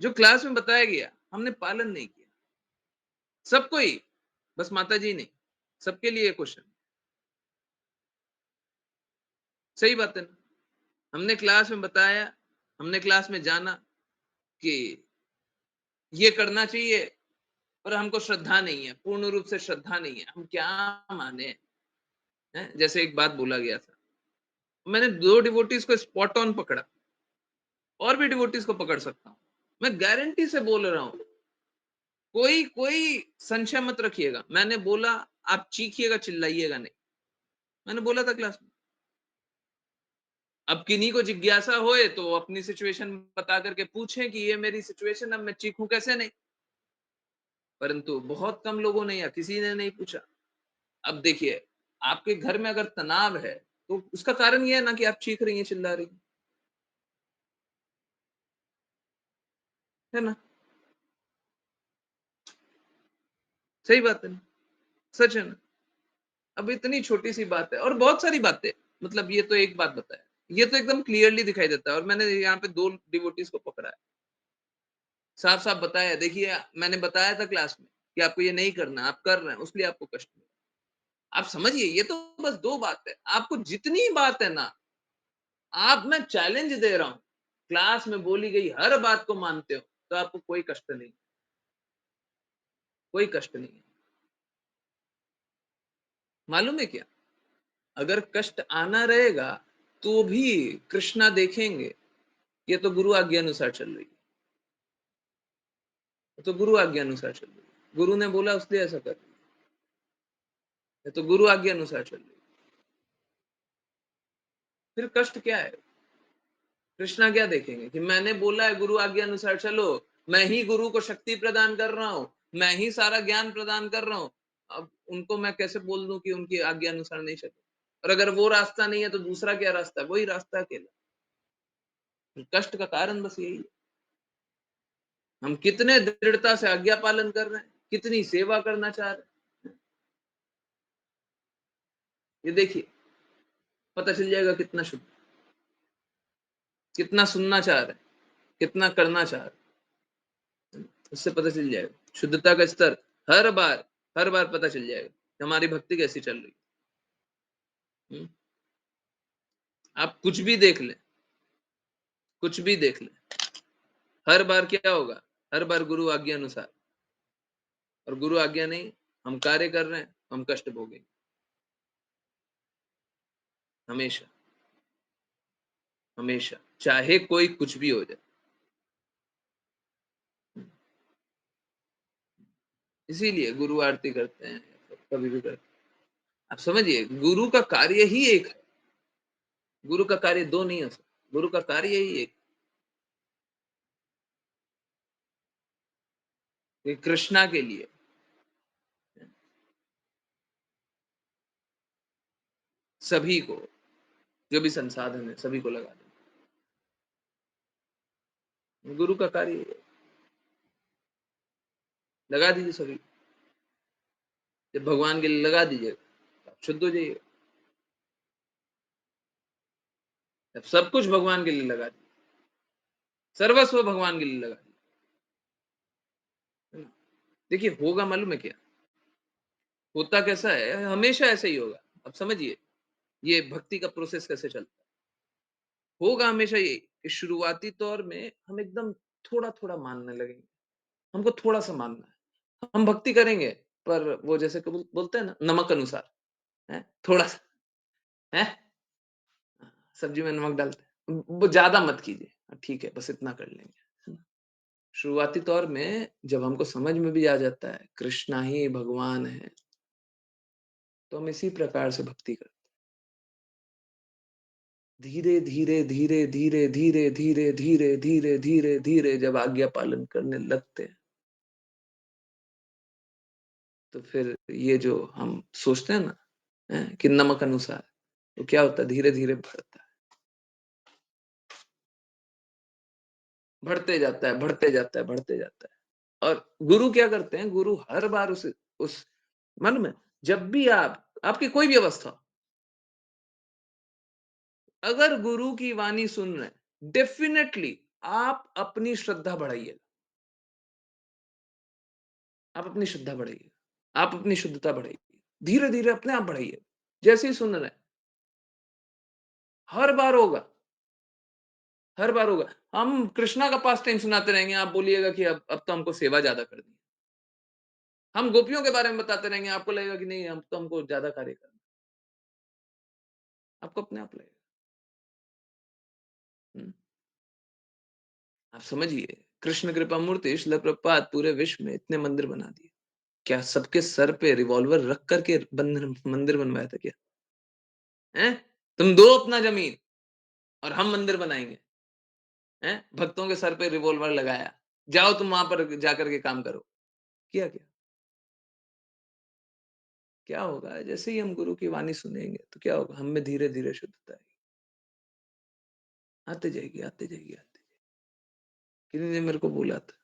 जो क्लास में बताया गया हमने पालन नहीं किया, सबको ही, बस माता जी नहीं, सबके लिए क्वेश्चन। सही बात है ना? हमने क्लास में बताया, हमने क्लास में जाना कि ये करना चाहिए, पर हमको श्रद्धा नहीं है, पूर्ण रूप से श्रद्धा नहीं है, हम क्या माने हैं? जैसे एक बात बोला गया था, मैंने 2 डिवोटीज को स्पॉट ऑन पकड़ा, और भी डिवोटीज को पकड़ सकता हूं, मैं गारंटी से बोल रहा हूं, कोई कोई संशय मत रखिएगा। मैंने बोला आप चीखिएगा, चिल्लाइएगा नहीं, मैंने बोला था क्लास में। अब किन्हीं को जिज्ञासा होए तो अपनी सिचुएशन बता करके पूछें कि ये मेरी सिचुएशन, अब मैं चीखूं कैसे नहीं, परंतु बहुत कम लोगों ने या किसी ने नहीं पूछा। अब देखिए, आपके घर में अगर तनाव है तो उसका कारण ये है ना कि आप चीख रही हैं, चिल्ला रही हैं, है ना? सही बात है ना? सच है ना? अब इतनी छोटी सी बात है, और बहुत सारी बातें, मतलब ये तो एक बात बताया, ये तो एकदम क्लियरली दिखाई देता है, और मैंने यहाँ पे 2 डिवोटीज को पकड़ा है, साफ साफ बताया, देखिए मैंने बताया था क्लास में कि आपको ये नहीं करना, आप कर रहे हैं, उसलिए आपको कष्ट मिला। आप समझिए, ये तो बस 2 बात है, आपको जितनी बात है ना, आप, मैं चैलेंज दे रहा हूं, क्लास में बोली गई हर बात को मानते हो तो आपको कोई कष्ट नहीं, कोई कष्ट नहीं है। मालूम है क्या, अगर कष्ट आना रहेगा तो भी कृष्णा देखेंगे, ये तो गुरु आज्ञा अनुसार चल रही है, ये तो गुरु आज्ञा अनुसार चल रही है, गुरु ने बोला उसलिए ऐसा कर रही है, ये तो गुरु आज्ञा अनुसार चल रही है। फिर कष्ट क्या है? कृष्णा क्या देखेंगे कि मैंने बोला है गुरु आज्ञा अनुसार चलो, मैं ही गुरु को शक्ति प्रदान कर रहा हूं, मैं ही सारा ज्ञान प्रदान कर रहा हूं, अब उनको मैं कैसे बोल दूं कि उनकी आज्ञा अनुसार नहीं चलो? और अगर वो रास्ता नहीं है तो दूसरा क्या रास्ता है? वही रास्ता अकेला। कष्ट का कारण बस यही है, हम कितने दृढ़ता से आज्ञा पालन कर रहे हैं, कितनी सेवा करना चाह रहे हैं, ये देखिए पता चल जाएगा कितना शुद्ध, कितना सुनना चाह रहे हैं, कितना करना चाह रहे हैं, उससे पता चल जाएगा शुद्धता का स्तर। हर बार पता चल जाएगा कि हमारी भक्ति कैसी चल रही है। आप कुछ भी देख लें, कुछ भी देख लें, हर बार क्या होगा? हर बार गुरु आज्ञा अनुसार, और गुरु आज्ञा नहीं, हम कार्य कर रहे हैं, हम कष्ट भोगेंगे हमेशा, हमेशा, चाहे कोई कुछ भी हो जाए। इसीलिए गुरु आरती करते हैं, कभी भी करते हैं। आप समझिए, गुरु का कार्य ही एक है, गुरु का कार्य दो नहीं हो सकता, गुरु का कार्य ही एक। ये कृष्णा के लिए सभी को, जो भी संसाधन है सभी को लगा दें, गुरु का कार्य ये है। लगा दीजिए सभी, जब भगवान के लिए लगा दीजिएगा तो आप शुद्ध हो जाइएगा। जब सब कुछ भगवान के लिए लगा दीजिए, सर्वस्व भगवान के लिए लगा दीजिए, देखिए होगा मालूम है क्या, होता कैसा है, हमेशा ऐसे ही होगा। अब समझिए ये भक्ति का प्रोसेस कैसे चलता है। होगा हमेशा ये कि शुरुआती तौर में हम एकदम थोड़ा थोड़ा मानने लगेंगे, हमको थोड़ा सा मानना है, हम भक्ति करेंगे, पर वो जैसे कबूल बोलते हैं ना, नमक अनुसार है, थोड़ा सा है, सब्जी में नमक डालते हैं, वो ज्यादा मत कीजिए, ठीक है बस इतना कर लेंगे, है ना? शुरुआती तौर में जब हमको समझ में भी आ जाता है कृष्णा ही भगवान है, तो हम इसी प्रकार से भक्ति करते हैं। धीरे धीरे धीरे धीरे धीरे धीरे धीरे धीरे धीरे धीरे जब आज्ञा पालन करने लगते हैं, तो फिर ये जो हम सोचते हैं ना, कि नमक अनुसार, तो क्या होता है, धीरे धीरे बढ़ता है, बढ़ते जाता है, बढ़ते जाता है, बढ़ते जाता है। और गुरु क्या करते हैं, गुरु हर बार उस मन में, जब भी आपकी कोई भी अवस्था हो, अगर गुरु की वाणी सुन रहे हैं, डेफिनेटली आप अपनी श्रद्धा बढ़ाइए, आप अपनी श्रद्धा बढ़ाइए, आप अपनी शुद्धता बढ़ाइए, धीरे धीरे अपने आप बढ़ाइए। जैसे ही सुन रहे हैं, हर बार होगा, हर बार होगा। हम कृष्णा का पास टाइम सुनाते रहेंगे, आप बोलिएगा कि अब तो हमको सेवा ज्यादा करनी है। हम गोपियों के बारे में बताते रहेंगे, आपको लगेगा कि नहीं, हम तो हमको ज्यादा कार्य करना है। आपको अपने आप लगेगा। हम्म। आप समझिए, कृष्ण कृपा मूर्ति श्रील प्रभुपाद पूरे विश्व में इतने मंदिर बना दिए, क्या सबके सर पे रिवॉल्वर रख करके मंदिर बनवाया था क्या? हैं? तुम दो अपना जमीन और हम मंदिर बनाएंगे, हैं? भक्तों के सर पे रिवॉल्वर लगाया, जाओ तुम वहां पर जाकर के काम करो। किया क्या? क्या होगा, जैसे ही हम गुरु की वाणी सुनेंगे तो क्या होगा, हम में धीरे धीरे शुद्धता आएगी, आते जाएगी, आते जाएगी, आते जाएगी। किसी ने मेरे को बोला था,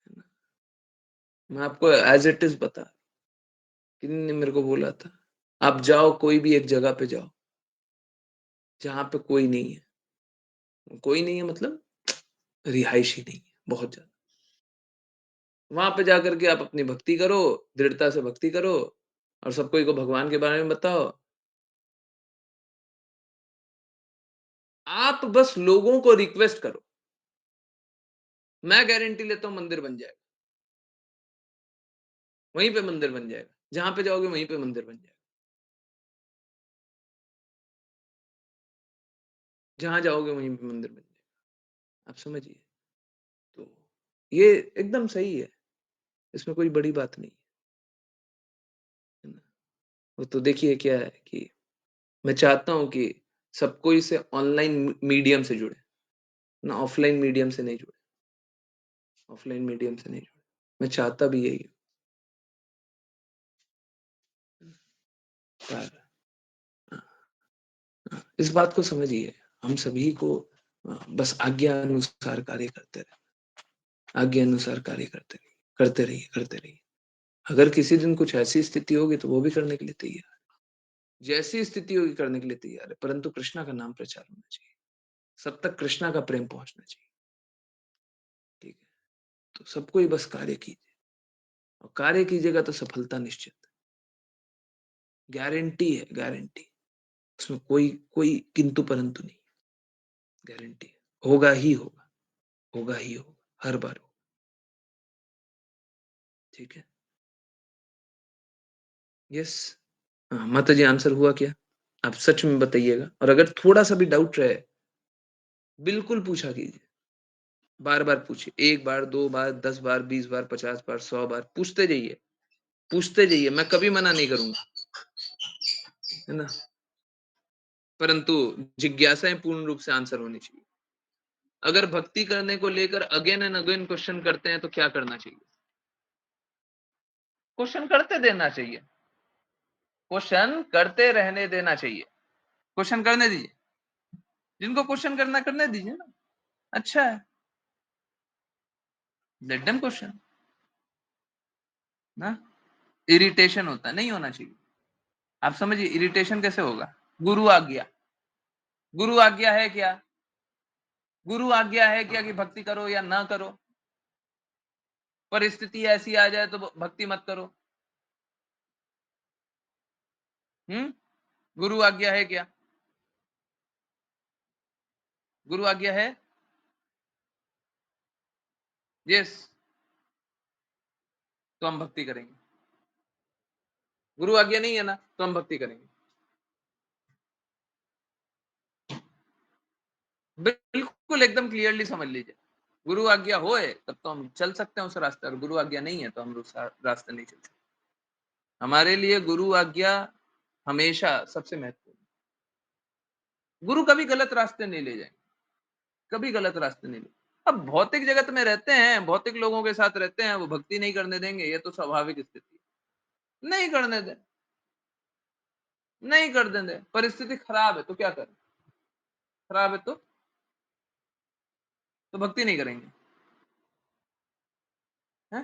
है ना, मैं आपको एज इट इज बता, किसी ने मेरे को बोला था, आप जाओ कोई भी एक जगह पे जाओ जहां पे कोई नहीं है, कोई नहीं है मतलब रिहायशी नहीं है बहुत ज्यादा, वहां पे जाकर के आप अपनी भक्ति करो, दृढ़ता से भक्ति करो, और सबको को भगवान के बारे में बताओ। आप बस लोगों को रिक्वेस्ट करो, मैं गारंटी लेता हूं मंदिर बन जाएगा, वहीं पे मंदिर बन जाएगा, जहां पे जाओगे वहीं पे मंदिर बन जाएगा, जहां जाओगे वहीं पे मंदिर बन जाएगा। आप समझिए, तो ये एकदम सही है, इसमें कोई बड़ी बात नहीं है ना। वो तो देखिए क्या है कि मैं चाहता हूं कि सब कोई से ऑनलाइन मीडियम से जुड़े ना, ऑफलाइन मीडियम से नहीं जुड़े, ऑफलाइन मीडियम से नहीं जुड़े, मैं चाहता भी यही हूं। पर इस बात को समझिए, हम सभी को बस आज्ञा अनुसार कार्य करते रहे, आज्ञा अनुसार कार्य करते रहिए, करते रहिए, करते रहिए। अगर किसी दिन कुछ ऐसी स्थिति होगी तो वो भी करने के लिए तैयार है, जैसी स्थिति होगी करने के लिए तैयार है, परंतु कृष्णा का नाम प्रचार होना चाहिए, सब तक कृष्णा का प्रेम पहुंचना चाहिए, ठीक है। तो सबको ही बस कार्य कीजिए, और कार्य कीजिएगा तो सफलता निश्चित, गारंटी है, गारंटी, उसमें कोई कोई किंतु परंतु नहीं, गारंटी होगा ही होगा, होगा ही होगा, हर बार होगा। ठीक है, यस। हाँ, माता जी आंसर हुआ क्या? आप सच में बताइएगा, और अगर थोड़ा सा भी डाउट रहे बिल्कुल पूछा कीजिए, बार बार पूछिए, 1 बार 2 बार 10 बार 20 बार 50 बार 100 बार पूछते जाइए, पूछते जाइए, मैं कभी मना नहीं करूंगा, है ना। परंतु जिज्ञासाएं पूर्ण रूप से आंसर होनी चाहिए। अगर भक्ति करने को लेकर अगेन एंड अगेन क्वेश्चन करते हैं तो क्या करना चाहिए? क्वेश्चन करते देना चाहिए, क्वेश्चन करते रहने देना चाहिए, क्वेश्चन करने दीजिए, जिनको क्वेश्चन करना करने दीजिए ना, अच्छा है, लेट देम क्वेश्चन ना। इरिटेशन होता है, नहीं होना चाहिए। आप समझिए इरिटेशन कैसे होगा? गुरु आज्ञा, गुरु आज्ञा है क्या? गुरु आज्ञा है क्या कि भक्ति करो या ना करो? परिस्थिति ऐसी आ जाए तो भक्ति मत करो। गुरु आज्ञा है क्या? गुरु आज्ञा है? यस, तो हम भक्ति करेंगे। गुरु आज्ञा नहीं है ना, तो हम भक्ति करेंगे। बिल्कुल एकदम क्लियरली समझ लीजिए, गुरु आज्ञा होए तब तो हम चल सकते हैं उस रास्ते, और गुरु आज्ञा नहीं है तो हम उस रास्ते नहीं चल सकते। हमारे लिए गुरु आज्ञा हमेशा सबसे महत्वपूर्ण। गुरु कभी गलत रास्ते नहीं ले जाएंगे, कभी गलत रास्ते नहीं ले। अब भौतिक जगत में रहते हैं, भौतिक लोगों के साथ रहते हैं, वो भक्ति नहीं करने देंगे, ये तो स्वाभाविक स्थिति है। नहीं करने दें, नहीं कर दें, परिस्थिति खराब है तो क्या करें? खराब है तो भक्ति नहीं करेंगे, हैं?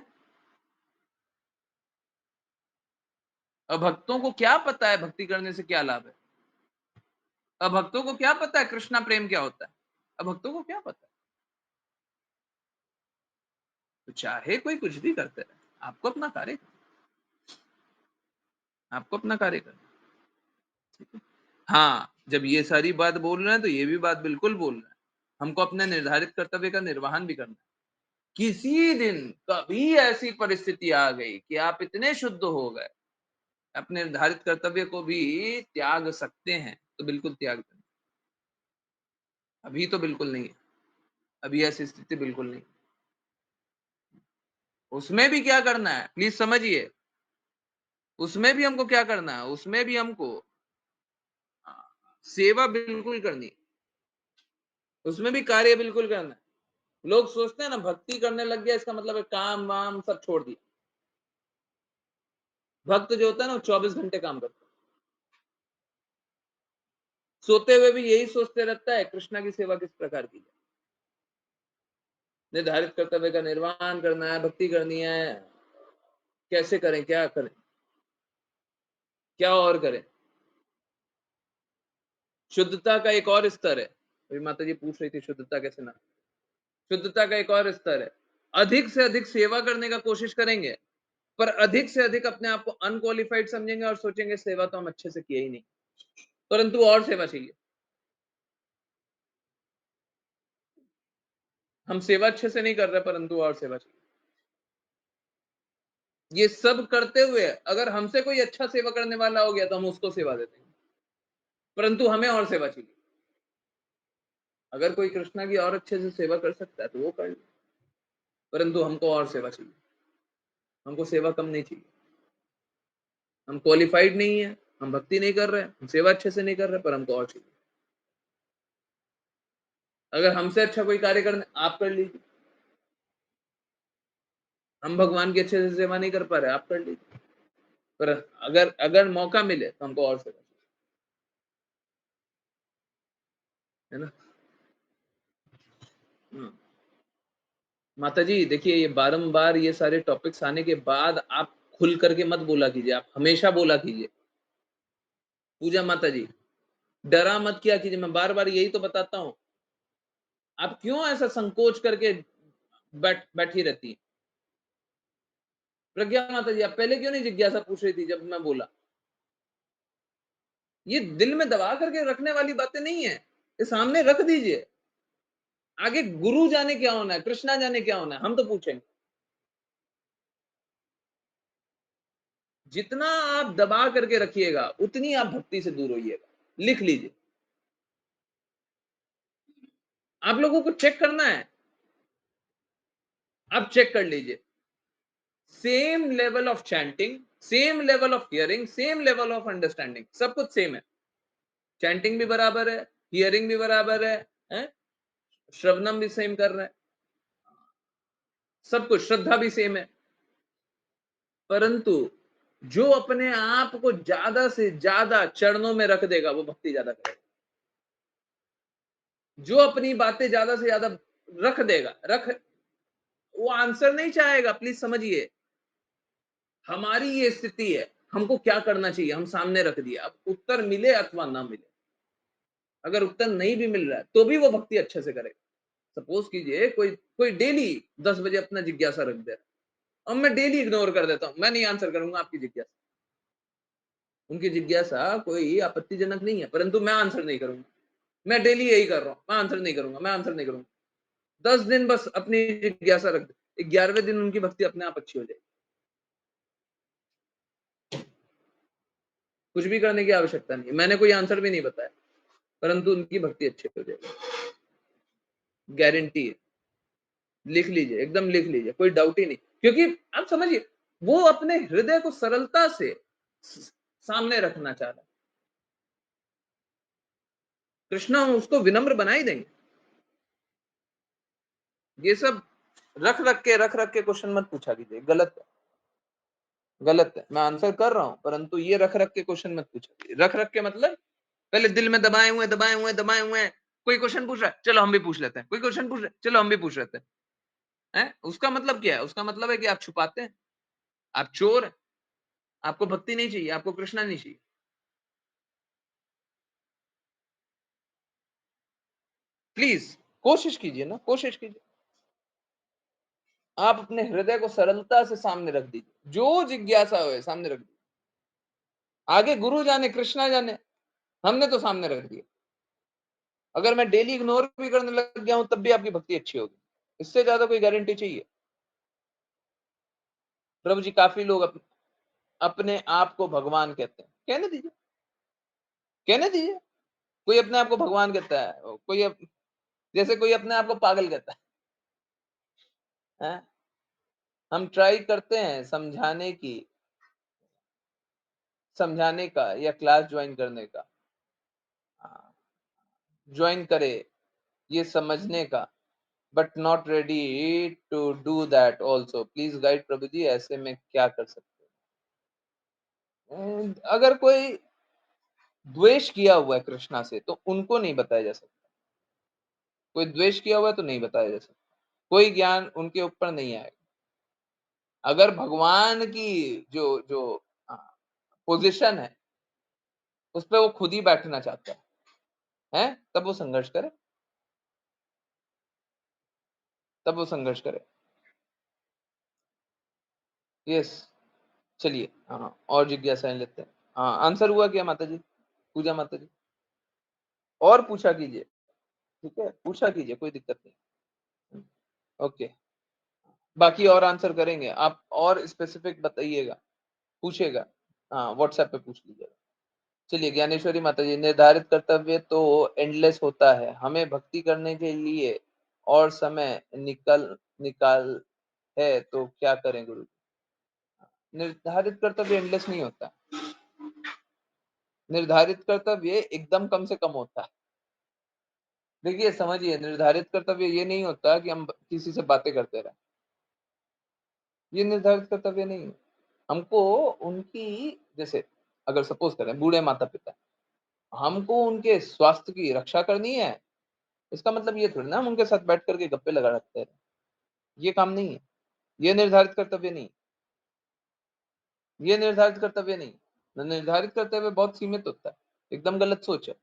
अब भक्तों को क्या पता है भक्ति करने से क्या लाभ है? अब भक्तों को क्या पता है कृष्णा प्रेम क्या होता है? अब भक्तों को क्या पता है? तो चाहे कोई कुछ भी करते रहे, आपको अपना कार्य करना, आपको अपना कार्य करना। हाँ, जब ये सारी बात बोल रहे हैं तो ये भी बात बिल्कुल बोल रहे हैं, हमको अपने निर्धारित कर्तव्य का निर्वहन भी करना है। किसी दिन कभी ऐसी परिस्थिति आ गई कि आप इतने शुद्ध हो गए, अपने निर्धारित कर्तव्य को भी त्याग सकते हैं, तो बिल्कुल त्याग दें। अभी तो बिल्कुल नहीं है, अभी ऐसी स्थिति बिल्कुल नहीं। उसमें भी क्या करना है प्लीज समझिए, उसमें भी हमको क्या करना है, उसमें भी हमको सेवा बिल्कुल करनी है, उसमें भी कार्य बिल्कुल करना है। लोग सोचते हैं ना भक्ति करने लग गया इसका मतलब है काम वाम सब छोड़ दिया। भक्त जो होता है ना वो 24 घंटे काम करता है, सोते हुए भी यही सोचते रहता है कृष्णा की सेवा किस प्रकार की जाए, निर्धारित कर्तव्य का निर्वहन करना है, भक्ति करनी है, कैसे करें, क्या करें, क्या और करें। शुद्धता का एक और स्तर है, अभी माता जी पूछ रही थी शुद्धता कैसे ना, शुद्धता का एक और स्तर है, अधिक से अधिक सेवा करने का कोशिश करेंगे, पर अधिक से अधिक अपने आप को अनक्वालिफाइड समझेंगे और सोचेंगे सेवा तो हम अच्छे से किए ही नहीं, परंतु और सेवा चाहिए। हम सेवा अच्छे से नहीं कर रहे परंतु और सेवा चाहिए। ये सब करते हुए अगर हमसे कोई अच्छा सेवा करने वाला हो गया तो हम उसको सेवा देते हैं, परंतु हमें और सेवा चाहिए। अगर कोई कृष्णा की और अच्छे से सेवा कर सकता है तो वो कर ले, परंतु हमको और सेवा चाहिए, हमको सेवा कम नहीं चाहिए। हम क्वालिफाइड नहीं है, हम भक्ति नहीं कर रहे, हम सेवा अच्छे से नहीं कर रहे, पर हमको और चाहिए। अगर हमसे अच्छा कोई कार्य करने आप कर लीजिए, हम भगवान की अच्छे से सेवा नहीं कर पा रहे, आप कर लीजिए, पर अगर अगर मौका मिले तो हमको और सेवा चाहिए, है ना। माता जी देखिए, ये बारंबार ये सारे टॉपिक्स आने के बाद आप खुल करके मत बोला कीजिए, आप हमेशा बोला कीजिए। पूजा माता जी डरा मत किया कीजिए, मैं बार बार यही तो बताता हूं, आप क्यों ऐसा संकोच करके बैठी रहती है? प्रज्ञा माता जी आप पहले क्यों नहीं जिज्ञासा पूछ रही थी जब मैं बोला? ये दिल में दबा करके रखने वाली बातें नहीं है, ये सामने रख दीजिए। आगे गुरु जाने क्या होना है, कृष्णा जाने क्या होना है, हम तो पूछेंगे। जितना आप दबा करके रखिएगा उतनी आप भक्ति से दूर होइएगा। लिख लीजिए, आप लोगों को चेक करना है, आप चेक कर लीजिए। Same level of chanting, same level of hearing, same level of understanding, सब कुछ सेम है। चैंटिंग भी बराबर है, हियरिंग भी बराबर है? श्रवणम भी सेम कर रहे हैं, सब कुछ, श्रद्धा भी सेम है। परंतु जो अपने आप को ज्यादा से ज्यादा चरणों में रख देगा वो भक्ति ज्यादा करेगा। जो अपनी बातें ज्यादा से ज्यादा रख देगा, वो आंसर नहीं चाहेगा। प्लीज समझिए, हमारी ये स्थिति है, हमको क्या करना चाहिए, हम सामने रख दिया, अब उत्तर मिले अथवा ना मिले। अगर उत्तर नहीं भी मिल रहा है तो भी वो भक्ति अच्छे से करेगा। सपोज कीजिए कोई डेली 10 बजे अपना जिज्ञासा रख दे रहा है, अब मैं डेली इग्नोर कर देता हूं, मैं नहीं आंसर करूंगा आपकी जिज्ञासा। उनकी जिज्ञासा कोई आपत्तिजनक नहीं है, परंतु मैं आंसर नहीं करूंगा। मैं डेली यही कर रहा हूं, मैं आंसर नहीं करूंगा, मैं आंसर नहीं करूंगा। 10 दिन बस अपनी जिज्ञासा रख दे, 11वें दिन उनकी भक्ति अपने आप अच्छी हो जाएगी। कुछ भी करने की आवश्यकता नहीं, मैंने कोई आंसर भी नहीं बताया, परंतु उनकी भक्ति अच्छी हो जाएगी, गारंटी है। लिख लीजिए, एकदम लिख लीजिए, कोई डाउट ही नहीं। क्योंकि आप समझिए, वो अपने हृदय को सरलता से सामने रखना चाह रहा है। कृष्णा उसको विनम्र बना ही देंगे। ये सब रख रख के क्वेश्चन मत पूछा कीजिए, गलत है, गलत है। मैं आंसर कर रहा हूं, परंतु ये रख रख के क्वेश्चन मत पूछा कीजिए। रख रख के मतलब पहले दिल में दबाए हुए कोई क्वेश्चन पूछ रहा है, चलो हम भी पूछ लेते हैं, कोई क्वेश्चन पूछ रहा है, चलो हम भी पूछ लेते हैं। उसका मतलब क्या है? उसका मतलब है कि आप छुपाते हैं, आप चोर हैं, आपको भक्ति नहीं चाहिए, आपको कृष्णा नहीं चाहिए। प्लीज कोशिश कीजिए ना, कोशिश कीजिए। आप अपने हृदय को सरलता से सामने रख दीजिए, जो जिज्ञासा हो सामने रख दीजिए। आगे गुरु जाने, कृष्णा जाने, हमने तो सामने रख दिया। अगर मैं डेली इग्नोर भी करने लग गया हूं तब भी आपकी भक्ति अच्छी होगी। इससे ज्यादा कोई गारंटी चाहिए? प्रभु जी, काफी लोग अपने आप को भगवान कहते हैं। कहने दीजिए, कहने दीजिए। कोई अपने आप को भगवान कहता है, जैसे कोई अपने आप को पागल कहता है। हम ट्राई करते हैं समझाने का या क्लास ज्वाइन करने का, ज्वाइन करे ये समझने का, but not ready to do that also. Please guide Prabhu ji, ऐसे में क्या कर सकते हैं? अगर कोई द्वेष किया हुआ है कृष्णा से तो उनको नहीं बताया जा सकता। कोई द्वेष किया हुआ है तो नहीं बताया जा सकता, कोई ज्ञान उनके ऊपर नहीं आएगा। अगर भगवान की जो जो पोजीशन है उस पर वो खुद ही बैठना चाहता है, तब वो संघर्ष करे, तब वो संघर्ष करे। यस, चलिए। हाँ, और जिज्ञासाएं लेते हैं। हाँ, आंसर हुआ क्या माता जी, पूजा माता जी? और पूछा कीजिए, ठीक है, पूछा कीजिए, कोई दिक्कत नहीं। ओके, बाकी और आंसर करेंगे। आप और स्पेसिफिक बताइएगा, पूछेगा। हाँ, व्हाट्सएप पे पूछ लीजिएगा। चलिए, ज्ञानेश्वरी माता जी, निर्धारित कर्तव्य तो एंडलेस होता है, हमें भक्ति करने के लिए और समय निकाल है तो क्या करें गुरु? निर्धारित कर्तव्य एंडलेस नहीं होता, निर्धारित कर्तव्य एकदम कम से कम होता है। देखिए, समझिए, निर्धारित कर्तव्य ये नहीं होता कि हम किसी से बातें करते रहे, ये निर्धारित कर्तव्य नहीं है। हमको उनकी, जैसे अगर सपोज करें बूढ़े माता पिता, हमको उनके स्वास्थ्य की रक्षा करनी है, इसका मतलब ये थोड़ी ना हम उनके साथ बैठ करके गप्पे लगा रखते हैं। ये काम नहीं है, ये निर्धारित कर्तव्य नहीं, ये निर्धारित कर्तव्य नहीं। निर्धारित कर्तव्य बहुत सीमित होता है, एकदम गलत सोच है,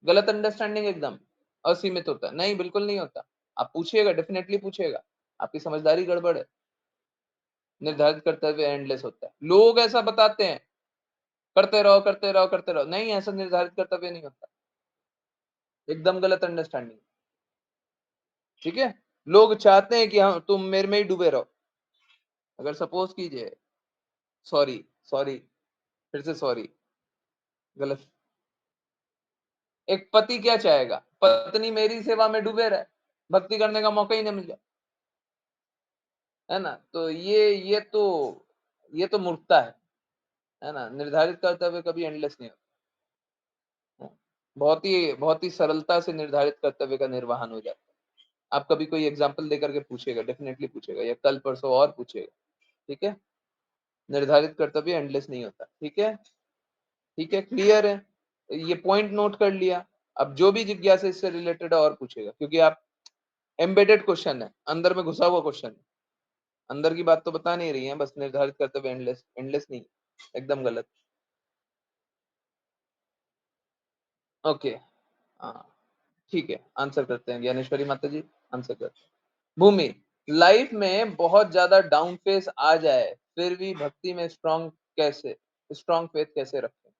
गलत अंडरस्टैंडिंग, एकदम असीमित होता है। नहीं, बिल्कुल नहीं होता। आप पूछिएगा, डेफिनेटली पूछिएगा, आपकी समझदारी गड़बड़ है। निर्धारित कर्तव्य एंडलेस होता है, लोग ऐसा बताते हैं, करते रहो करते रहो करते रहो। नहीं, ऐसा निर्धारित कर्तव्य नहीं होता, एकदम गलत अंडरस्टैंडिंग। ठीक है, लोग चाहते हैं कि हाँ तुम मेरे में ही डूबे रहो। अगर सपोज कीजिए, सॉरी सॉरी, फिर से सॉरी, गलत। एक पति क्या चाहेगा, पत्नी मेरी सेवा में डूबे रहे, भक्ति करने का मौका ही नहीं मिले, है ना। तो ये तो मूर्खता है ना। निर्धारित कर्तव्य कभी एंडलेस नहीं होता, बहुत ही सरलता से निर्धारित कर्तव्य का निर्वहन हो जाता है। आप कभी कोई एग्जाम्पल देकर के पूछेगा, डेफिनेटली पूछेगा, या कल परसों और पूछेगा, ठीक है। निर्धारित कर्तव्य एंडलेस नहीं होता, ठीक है, ठीक है, क्लियर है। ये पॉइंट नोट कर लिया। अब जो भी जिज्ञासा इससे रिलेटेड है और पूछेगा, क्योंकि आप एम्बेडेड क्वेश्चन है, अंदर में घुसा हुआ क्वेश्चन है, अंदर की बात तो बता नहीं रही है, बस निर्धारित कर्तव्य एंडलेस, एंडलेस नहीं, एकदम गलत। ओके, हाँ ठीक है, आंसर करते हैं ज्ञानेश्वरी माता जी, आंसर करते हैं। भूमि, लाइफ में बहुत ज्यादा डाउन फेस आ जाए फिर भी भक्ति में स्ट्रॉन्ग फेथ कैसे रखें।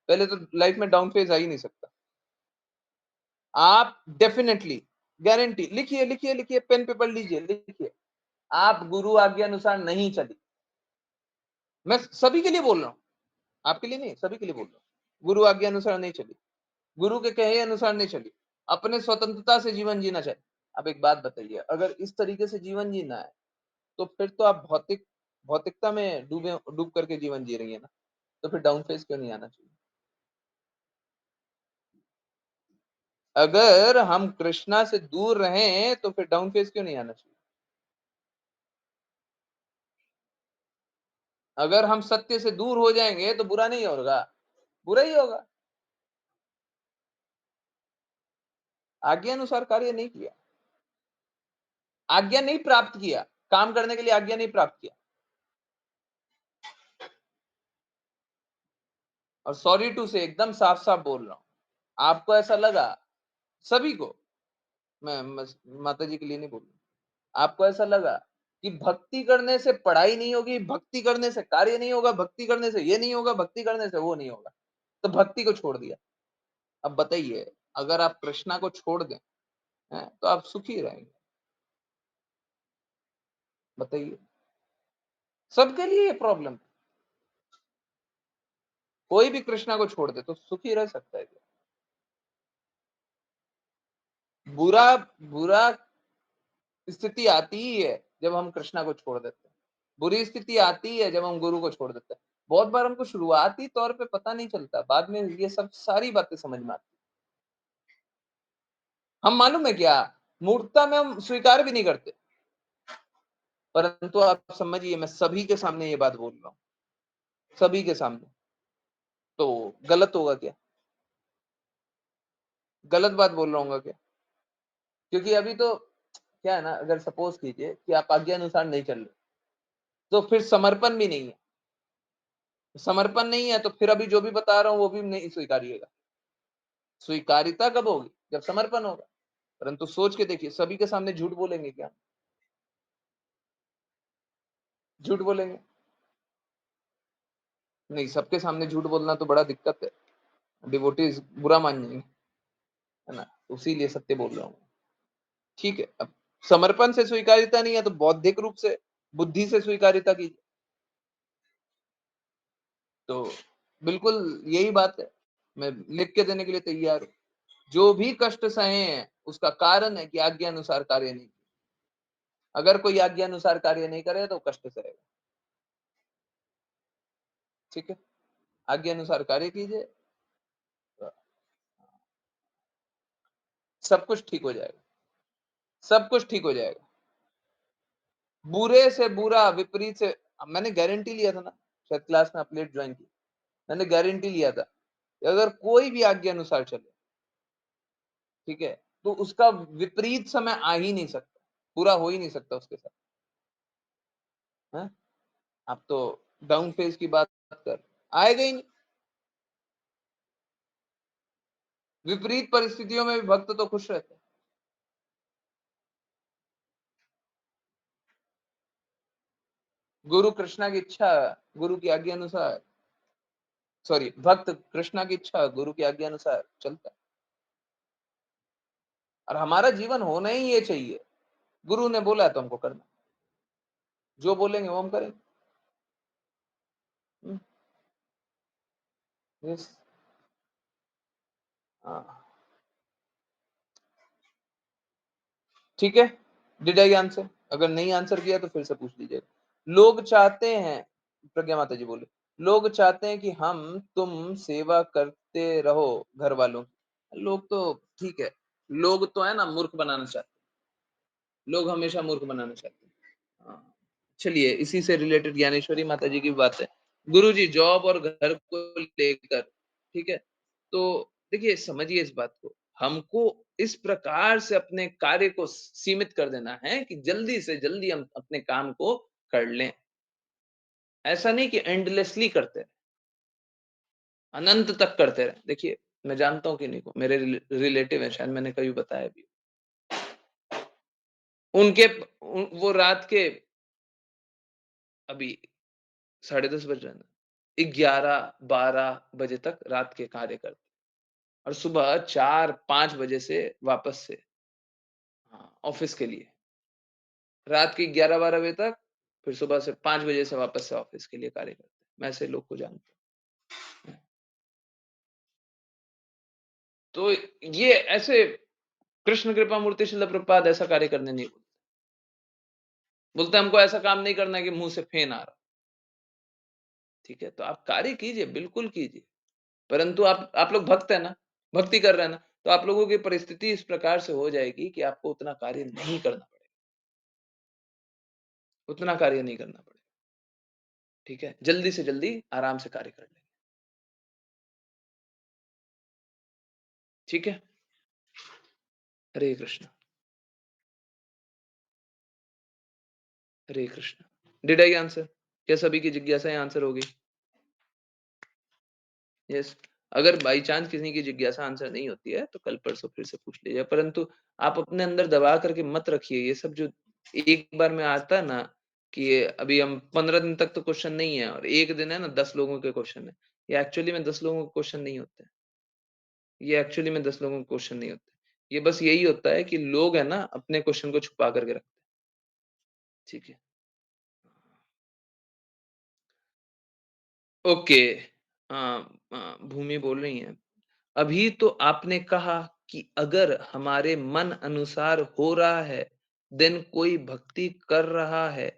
पहले तो लाइफ में डाउन फेज आ ही नहीं सकता। आप डेफिनेटली, गारंटी, लिखिए लिखिए लिखिए, पेन पेपर लीजिए, लिखिए, आप गुरु आज्ञा अनुसार नहीं चली। मैं सभी के लिए बोल रहा हूं, आपके लिए नहीं, सभी के लिए बोल रहा हूं। गुरु आज्ञा अनुसार नहीं चली, गुरु के कहे अनुसार नहीं चली, अपने स्वतंत्रता से जीवन जीना चाहिए। अब एक बात बताइए, अगर इस तरीके से जीवन जीना है तो फिर तो आप भौतिकता में डूब करके जीवन जी रही है ना, तो फिर डाउन फेज क्यों नहीं आना चाहिए। अगर हम कृष्णा से दूर रहें तो फिर डाउन फेज क्यों नहीं आना चाहिए। अगर हम सत्य से दूर हो जाएंगे तो बुरा नहीं होगा, बुरा ही होगा। आज्ञा अनुसार कार्य नहीं किया, आज्ञा नहीं प्राप्त किया, काम करने के लिए आज्ञा नहीं प्राप्त किया। और सॉरी टू से एकदम साफ साफ बोल रहा हूं, आपको ऐसा लगा, सभी को, मैं माता जी के लिए नहीं बोल रहा, आपको ऐसा लगा कि भक्ति करने से पढ़ाई नहीं होगी, भक्ति करने से कार्य नहीं होगा, भक्ति करने से ये नहीं होगा, भक्ति करने से वो नहीं होगा, तो भक्ति को छोड़ दिया। अब बताइए, अगर आप कृष्णा को छोड़ दें तो आप सुखी रहेंगे। बताइए, सबके लिए ये प्रॉब्लम, कोई भी कृष्णा को छोड़ दे तो सुखी रह सकता है क्या। बुरा बुरा स्थिति आती ही है जब हम कृष्णा को छोड़ देते हैं, बुरी स्थिति आती है जब हम गुरु को छोड़ देते हैं। बहुत बार हमको शुरुआती तौर पे पता नहीं चलता, बाद में ये सब सारी बातें समझ में आती। हम मालूम है क्या, मूर्खता में हम स्वीकार भी नहीं करते, परंतु आप समझिए, मैं सभी के सामने ये बात बोल रहा हूं, सभी के सामने, तो गलत होगा क्या, गलत बात बोल रहा हूँ क्या। क्योंकि अभी तो क्या है ना, अगर सपोज कीजिए कि आप आज्ञा अनुसार नहीं चल रहे, तो फिर समर्पण भी नहीं है, समर्पण नहीं है तो फिर अभी जो भी बता रहा हूं वो भी नहीं स्वीकारिएगा। स्वीकारिता कब होगी, जब समर्पण होगा। परंतु सोच के देखिए, सभी के सामने झूठ बोलेंगे क्या, झूठ बोलेंगे नहीं, सबके सामने झूठ बोलना तो बड़ा दिक्कत है, डिवोटीज बुरा मान जाएंगे, है ना, इसीलिए सत्य बोल रहा हूँ। ठीक है, अब समर्पण से स्वीकारिता नहीं है तो बौद्धिक रूप से, बुद्धि से स्वीकारिता कीजिए। तो बिल्कुल यही बात है, मैं लिख के देने के लिए तैयार हूं। जो भी कष्ट सहे हैं उसका कारण है कि आज्ञा अनुसार कार्य नहीं किया। अगर कोई आज्ञा अनुसार कार्य नहीं करे तो कष्ट सहेगा, ठीक है, आज्ञा अनुसार कार्य कीजिए, सब कुछ ठीक हो जाएगा, सब कुछ ठीक हो जाएगा। बुरे से बुरा, विपरीत से, मैंने गारंटी लिया था ना, शायद क्लास में अपलेट ज्वाइन की, मैंने गारंटी लिया था कि अगर कोई भी आज्ञा अनुसार चले, ठीक है, तो उसका विपरीत समय आ ही नहीं सकता, पूरा हो ही नहीं सकता उसके साथ, है। आप तो डाउन फेज की बात कर, आएगा ही नहीं। विपरीत परिस्थितियों में भी भक्त तो खुश रहते हैं। गुरु कृष्णा की इच्छा, गुरु की आज्ञा अनुसार, सॉरी, भक्त कृष्णा की इच्छा, गुरु की आज्ञा अनुसार चलता है। और हमारा जीवन होना ही ये चाहिए, गुरु ने बोला तो हमको करना, जो बोलेंगे वो हम करेंगे। यस, हाँ, ठीक है। Did I answer? अगर नहीं आंसर किया तो फिर से पूछ लीजिएगा। लोग चाहते हैं, प्रज्ञा माता जी बोले, लोग चाहते हैं कि हम तुम सेवा करते रहो घर वालों की। लोग तो ठीक है, लोग तो है ना मूर्ख बनाना चाहते हैं, लोग हमेशा मूर्ख बनाना चाहते हैं। हाँ, चलिए इसी से रिलेटेड ज्ञानेश्वरी माता जी की बात है। गुरु जी जॉब और घर को लेकर, ठीक है, तो देखिए समझिए इस बात को, हमको इस प्रकार से अपने कार्य को सीमित कर देना है कि जल्दी से जल्दी हम अपने काम को कर लें। ऐसा नहीं कि एंडलेसली करते रहें, अनंत तक करते रहें। देखिए मैं जानता हूँ कि नहीं को, मेरे रिलेटिव है, शायद मैंने कभी बताया भी, उनके वो रात के अभी 10:30 बज रहे हैं, 11-12 बजे तक रात के कार्य करते और सुबह 4-5 बजे से वापस से, हाँ, ऑफिस के लिए रात के 11-12 बजे तक, फिर सुबह से 5 बजे से वापस से ऑफिस के लिए कार्य करते हैं। मैं ऐसे लोग को जानता हूँ। तो ये ऐसे कृष्ण कृपा मूर्ति शिला प्रभुपाद ऐसा कार्य करने नहीं बोलते। बोलते हमको ऐसा काम नहीं करना है कि मुंह से फेन आ रहा। ठीक है, तो आप कार्य कीजिए, बिल्कुल कीजिए, परंतु आप लोग भक्त है ना, भक्ति कर रहे हैं ना, तो आप लोगों की परिस्थिति इस प्रकार से हो जाएगी कि आपको उतना कार्य नहीं करना पड़ेगा, उतना कार्य नहीं करना पड़ेगा। ठीक है, जल्दी से जल्दी आराम से कार्य कर लेंगे। ठीक है, Hare Krishna, Hare Krishna. Did I answer? क्या सभी की जिज्ञासाएं आंसर हो गई? यस। अगर बाई चांस किसी की जिज्ञासा आंसर नहीं होती है तो कल परसों फिर से पूछ लीजिए, परंतु आप अपने अंदर दबा करके मत रखिए ये सब जो एक बार में आता है ना, कि ये अभी हम 15 दिन तक तो क्वेश्चन नहीं है और एक दिन है ना 10 लोगों के क्वेश्चन है। ये एक्चुअली में 10 लोगों के क्वेश्चन नहीं होते हैं। ये एक्चुअली में 10 लोगों के क्वेश्चन नहीं होते। ये बस यही होता है कि लोग है ना अपने क्वेश्चन को छुपा करके रखते हैं। ठीक है, ओके। भूमि बोल रही है, अभी तो आपने कहा कि अगर हमारे मन अनुसार हो रहा है देन कोई भक्ति कर रहा है,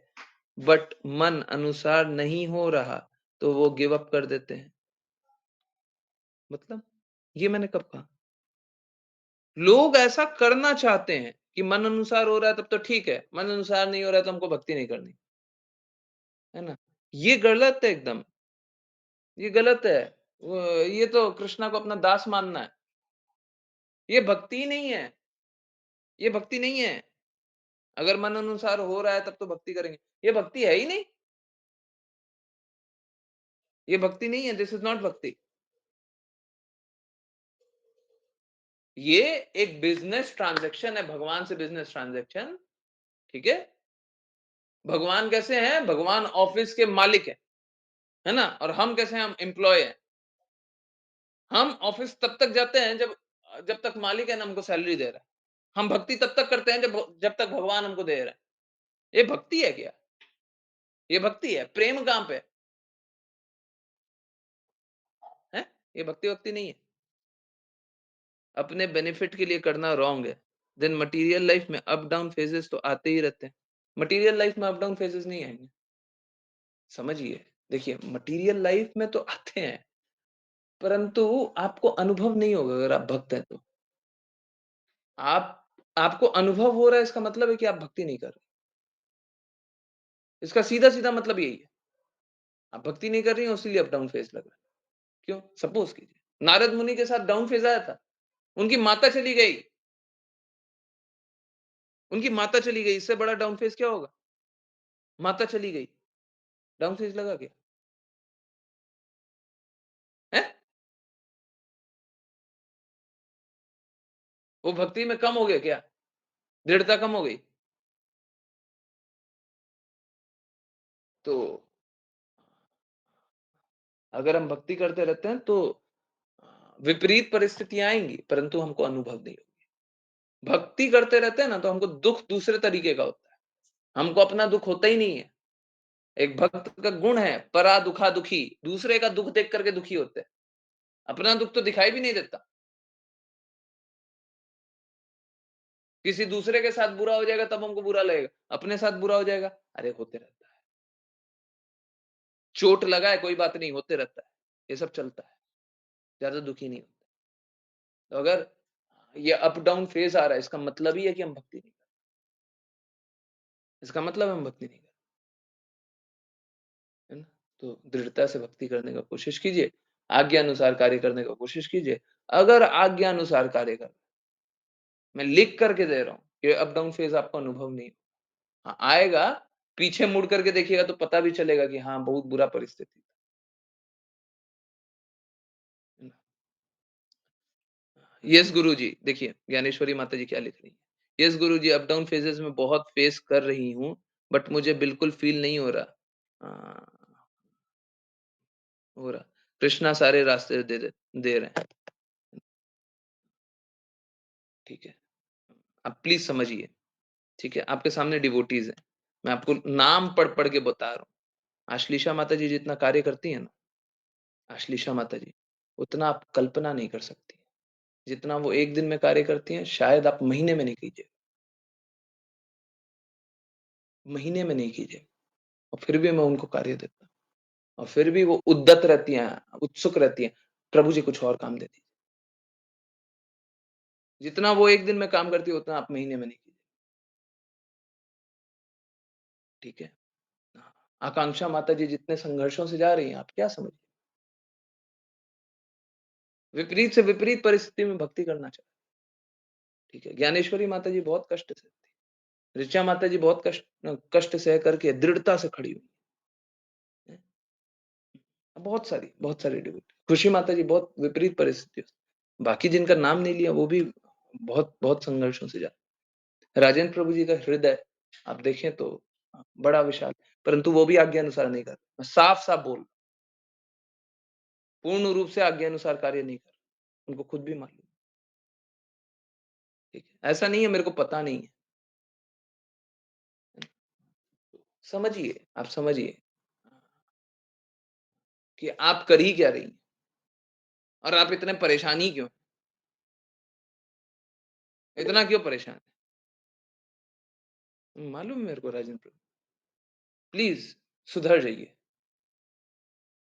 बट मन अनुसार नहीं हो रहा तो वो गिव अप कर देते हैं। मतलब ये मैंने कब कहा? लोग ऐसा करना चाहते हैं कि मन अनुसार हो रहा है तब तो ठीक है, मन अनुसार नहीं हो रहा है तो हमको भक्ति नहीं करनी, है ना? ये गलत है एकदम, ये गलत है। ये तो कृष्णा को अपना दास मानना है। ये भक्ति ही नहीं है, ये भक्ति नहीं है। अगर मन अनुसार हो रहा है तब तो भक्ति करेंगे, ये भक्ति है ही नहीं, ये भक्ति नहीं है, दिस इज नॉट भक्ति। ये एक बिजनेस ट्रांजैक्शन है, भगवान से बिजनेस ट्रांजैक्शन। ठीक है, भगवान कैसे हैं? भगवान ऑफिस के मालिक है ना, और हम कैसे हैं? हम एम्प्लॉय हैं। हम ऑफिस तब तक जाते हैं जब जब तक मालिक है ना हमको सैलरी दे रहा है। हम भक्ति तब तक करते हैं जब तक भगवान हमको दे रहा है। ये भक्ति है क्या? ये भक्ति है? प्रेम कहां पे है? ये भक्ति वक्ति नहीं है। अपने बेनिफिट के लिए करना रॉन्ग है। देन मटेरियल लाइफ में अप डाउन फेजेस तो आते ही रहते हैं। मटेरियल लाइफ में अप डाउन फेजेस नहीं आएंगे, समझिए। देखिए मटेरियल लाइफ में तो आते हैं, परंतु आपको अनुभव नहीं होगा अगर आप भक्त हैं तो। आप आपको अनुभव हो रहा है इसका मतलब है कि आप भक्ति नहीं कर रहे। इसका सीधा सीधा मतलब यही है, आप भक्ति नहीं कर रही हो इसीलिए अप डाउन फेज लग रहा है। क्यों? सपोज कीजिए नारद मुनि के साथ डाउन फेज आया था, उनकी माता चली गई, उनकी माता चली गई, इससे बड़ा डाउन फेज क्या होगा? माता चली गई, डाउन फेज लगा क्या है? वो भक्ति में कम हो गया क्या? दृढ़ता कम हो गई? तो अगर हम भक्ति करते रहते हैं तो विपरीत परिस्थितियां आएंगी परंतु हमको अनुभव नहीं होगी। भक्ति करते रहते हैं ना तो हमको दुख दूसरे तरीके का होता है, हमको अपना दुख होता ही नहीं है। एक भक्त का गुण है परा दुखा दुखी, दूसरे का दुख देख करके दुखी होते हैं। अपना दुख तो दिखाई भी नहीं देता। किसी दूसरे के साथ बुरा हो जाएगा तब हमको बुरा लगेगा, अपने साथ बुरा हो जाएगा, अरे होते रहता है। चोट लगा है कोई बात नहीं, होते रहता है, ये सब चलता है, ज्यादा दुखी नहीं होता। तो अगर ये अप डाउन फेज आ रहा है, इसका मतलब ही है कि हम भक्ति नहीं कर, इसका मतलब हम भक्ति नहीं कर, है ना? तो दृढ़ता से भक्ति करने का कोशिश कीजिए, आज्ञा अनुसार कार्य करने का कोशिश कीजिए। अगर आज्ञा अनुसार कार्य कर, मैं लिख करके दे रहा हूँ, ये अप डाउन फेज आपको अनुभव नहीं, हाँ आएगा, पीछे मुड़ करके देखिएगा तो पता भी चलेगा कि हाँ बहुत बुरा परिस्थिति। यस गुरुजी, देखिए ज्ञानेश्वरी माता जी क्या लिख रही है। यस गुरुजी, अप डाउन फेजेस में बहुत फेस कर रही हूँ, बट मुझे बिल्कुल फील नहीं हो रहा। हो रहा, कृष्णा सारे रास्ते दे रहे हैं। ठीक है, आप प्लीज समझिए, ठीक है, आपके सामने डिवोटीज हैं, मैं आपको नाम पढ़ पढ़ के बता रहा हूँ। आश्लीषा माता जी जितना कार्य करती है ना, आश्लीषा माता जी, उतना आप कल्पना नहीं कर सकती। जितना वो एक दिन में कार्य करती हैं, शायद आप महीने में नहीं कीजिए, महीने में नहीं कीजिए, और फिर भी मैं उनको कार्य देता हूँ, और फिर भी वो उद्दत रहती हैं, उत्सुक रहती हैं, प्रभु जी कुछ और काम दे दीजिए। जितना वो एक दिन में काम करती है, उतना आप महीने में नहीं कीजिए, ठीक है? आकांक्षा माता जी जितने संघर्षों से जा रही हैं, आप क्या समझिए, विपरीत से विपरीत परिस्थिति में भक्ति करना चाहिए, ठीक है? ज्ञानेश्वरी माता जी बहुत कष्ट सहती, ऋचा माता जी बहुत कष्ट सह करके दृढ़ता से खड़ी हुई है। बहुत सारी डिवोटी, खुशी माता जी बहुत विपरीत परिस्थितियों से, बाकी जिनका नाम नहीं लिया वो भी बहुत बहुत संघर्षों से जा, राजेंद्र प्रभु जी का हृदय आप देखें तो बड़ा विशाल, परंतु वो भी आज्ञा अनुसार नहीं कर, मैं साफ साफ बोल, पूर्ण रूप से आज्ञा अनुसार कार्य नहीं कर, उनको खुद भी मालूम, ठीक है? ऐसा नहीं है मेरे को पता नहीं है, समझिए, आप समझिए कि आप कर ही क्या रही हैं, और आप इतने परेशान ही क्यों, इतना क्यों परेशान है? मालूम है मेरे को राजेंद्र प्रभु, प्लीज सुधर जाइए,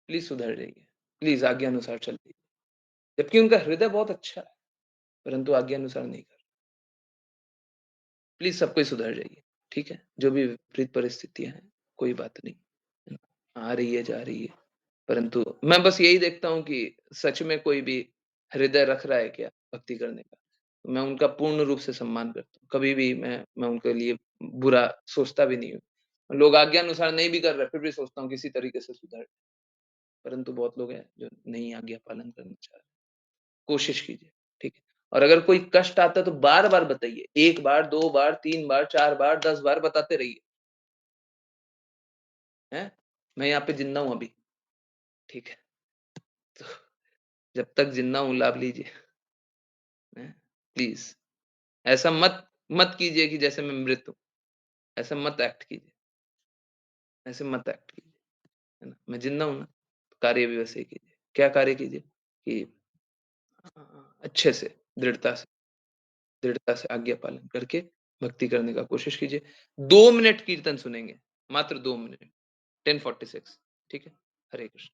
प्लीज सुधर जाइए, प्लीज आज्ञा अनुसार चल जाइए, जबकि उनका हृदय बहुत अच्छा है, परंतु आज्ञा अनुसार नहीं कर, प्लीज सब कोई सुधर जाइए, ठीक है? जो भी विपरीत परिस्थितियां हैं, कोई बात नहीं, है ना? आ रही है जा रही है, परंतु मैं बस यही देखता हूँ कि सच में कोई भी हृदय रख रहा है क्या भक्ति करने का, तो मैं उनका पूर्ण रूप से सम्मान करता हूँ, कभी भी मैं उनके लिए बुरा सोचता भी नहीं हूँ। लोग आज्ञा अनुसार नहीं भी कर रहे, फिर भी सोचता हूँ किसी तरीके से सुधर, परंतु बहुत लोग हैं जो नहीं आज्ञा पालन करना चाह रहे, कोशिश कीजिए, ठीक है? और अगर कोई कष्ट आता है तो बार-बार बताइए, 1 बार, 2 बार, 3 बार, 4 बार, 10 बार बताते रहिए, हैं? मैं यहाँ पे जिंदा हूँ अभी, ठीक है? तो जब तक जिंदा हूँ लाभ लीजिए, हैं? प्लीज ऐसा मत मत कीजिए कि जैसे मैं मृत हूँ, ऐसा मत एक्ट कीजिए, ऐसे मत एक्ट कीजिए, है ना? मैं जिंदा हूँ ना, तो कार्य भी वैसे ही कीजिए। क्या कार्य कीजिए कि अच्छे से, दृढ़ता से आज्ञा पालन करके भक्ति करने का कोशिश कीजिए। 2 मिनट कीर्तन सुनेंगे, मात्र 2 मिनट, 10:46, ठीक है? हरे कृष्ण।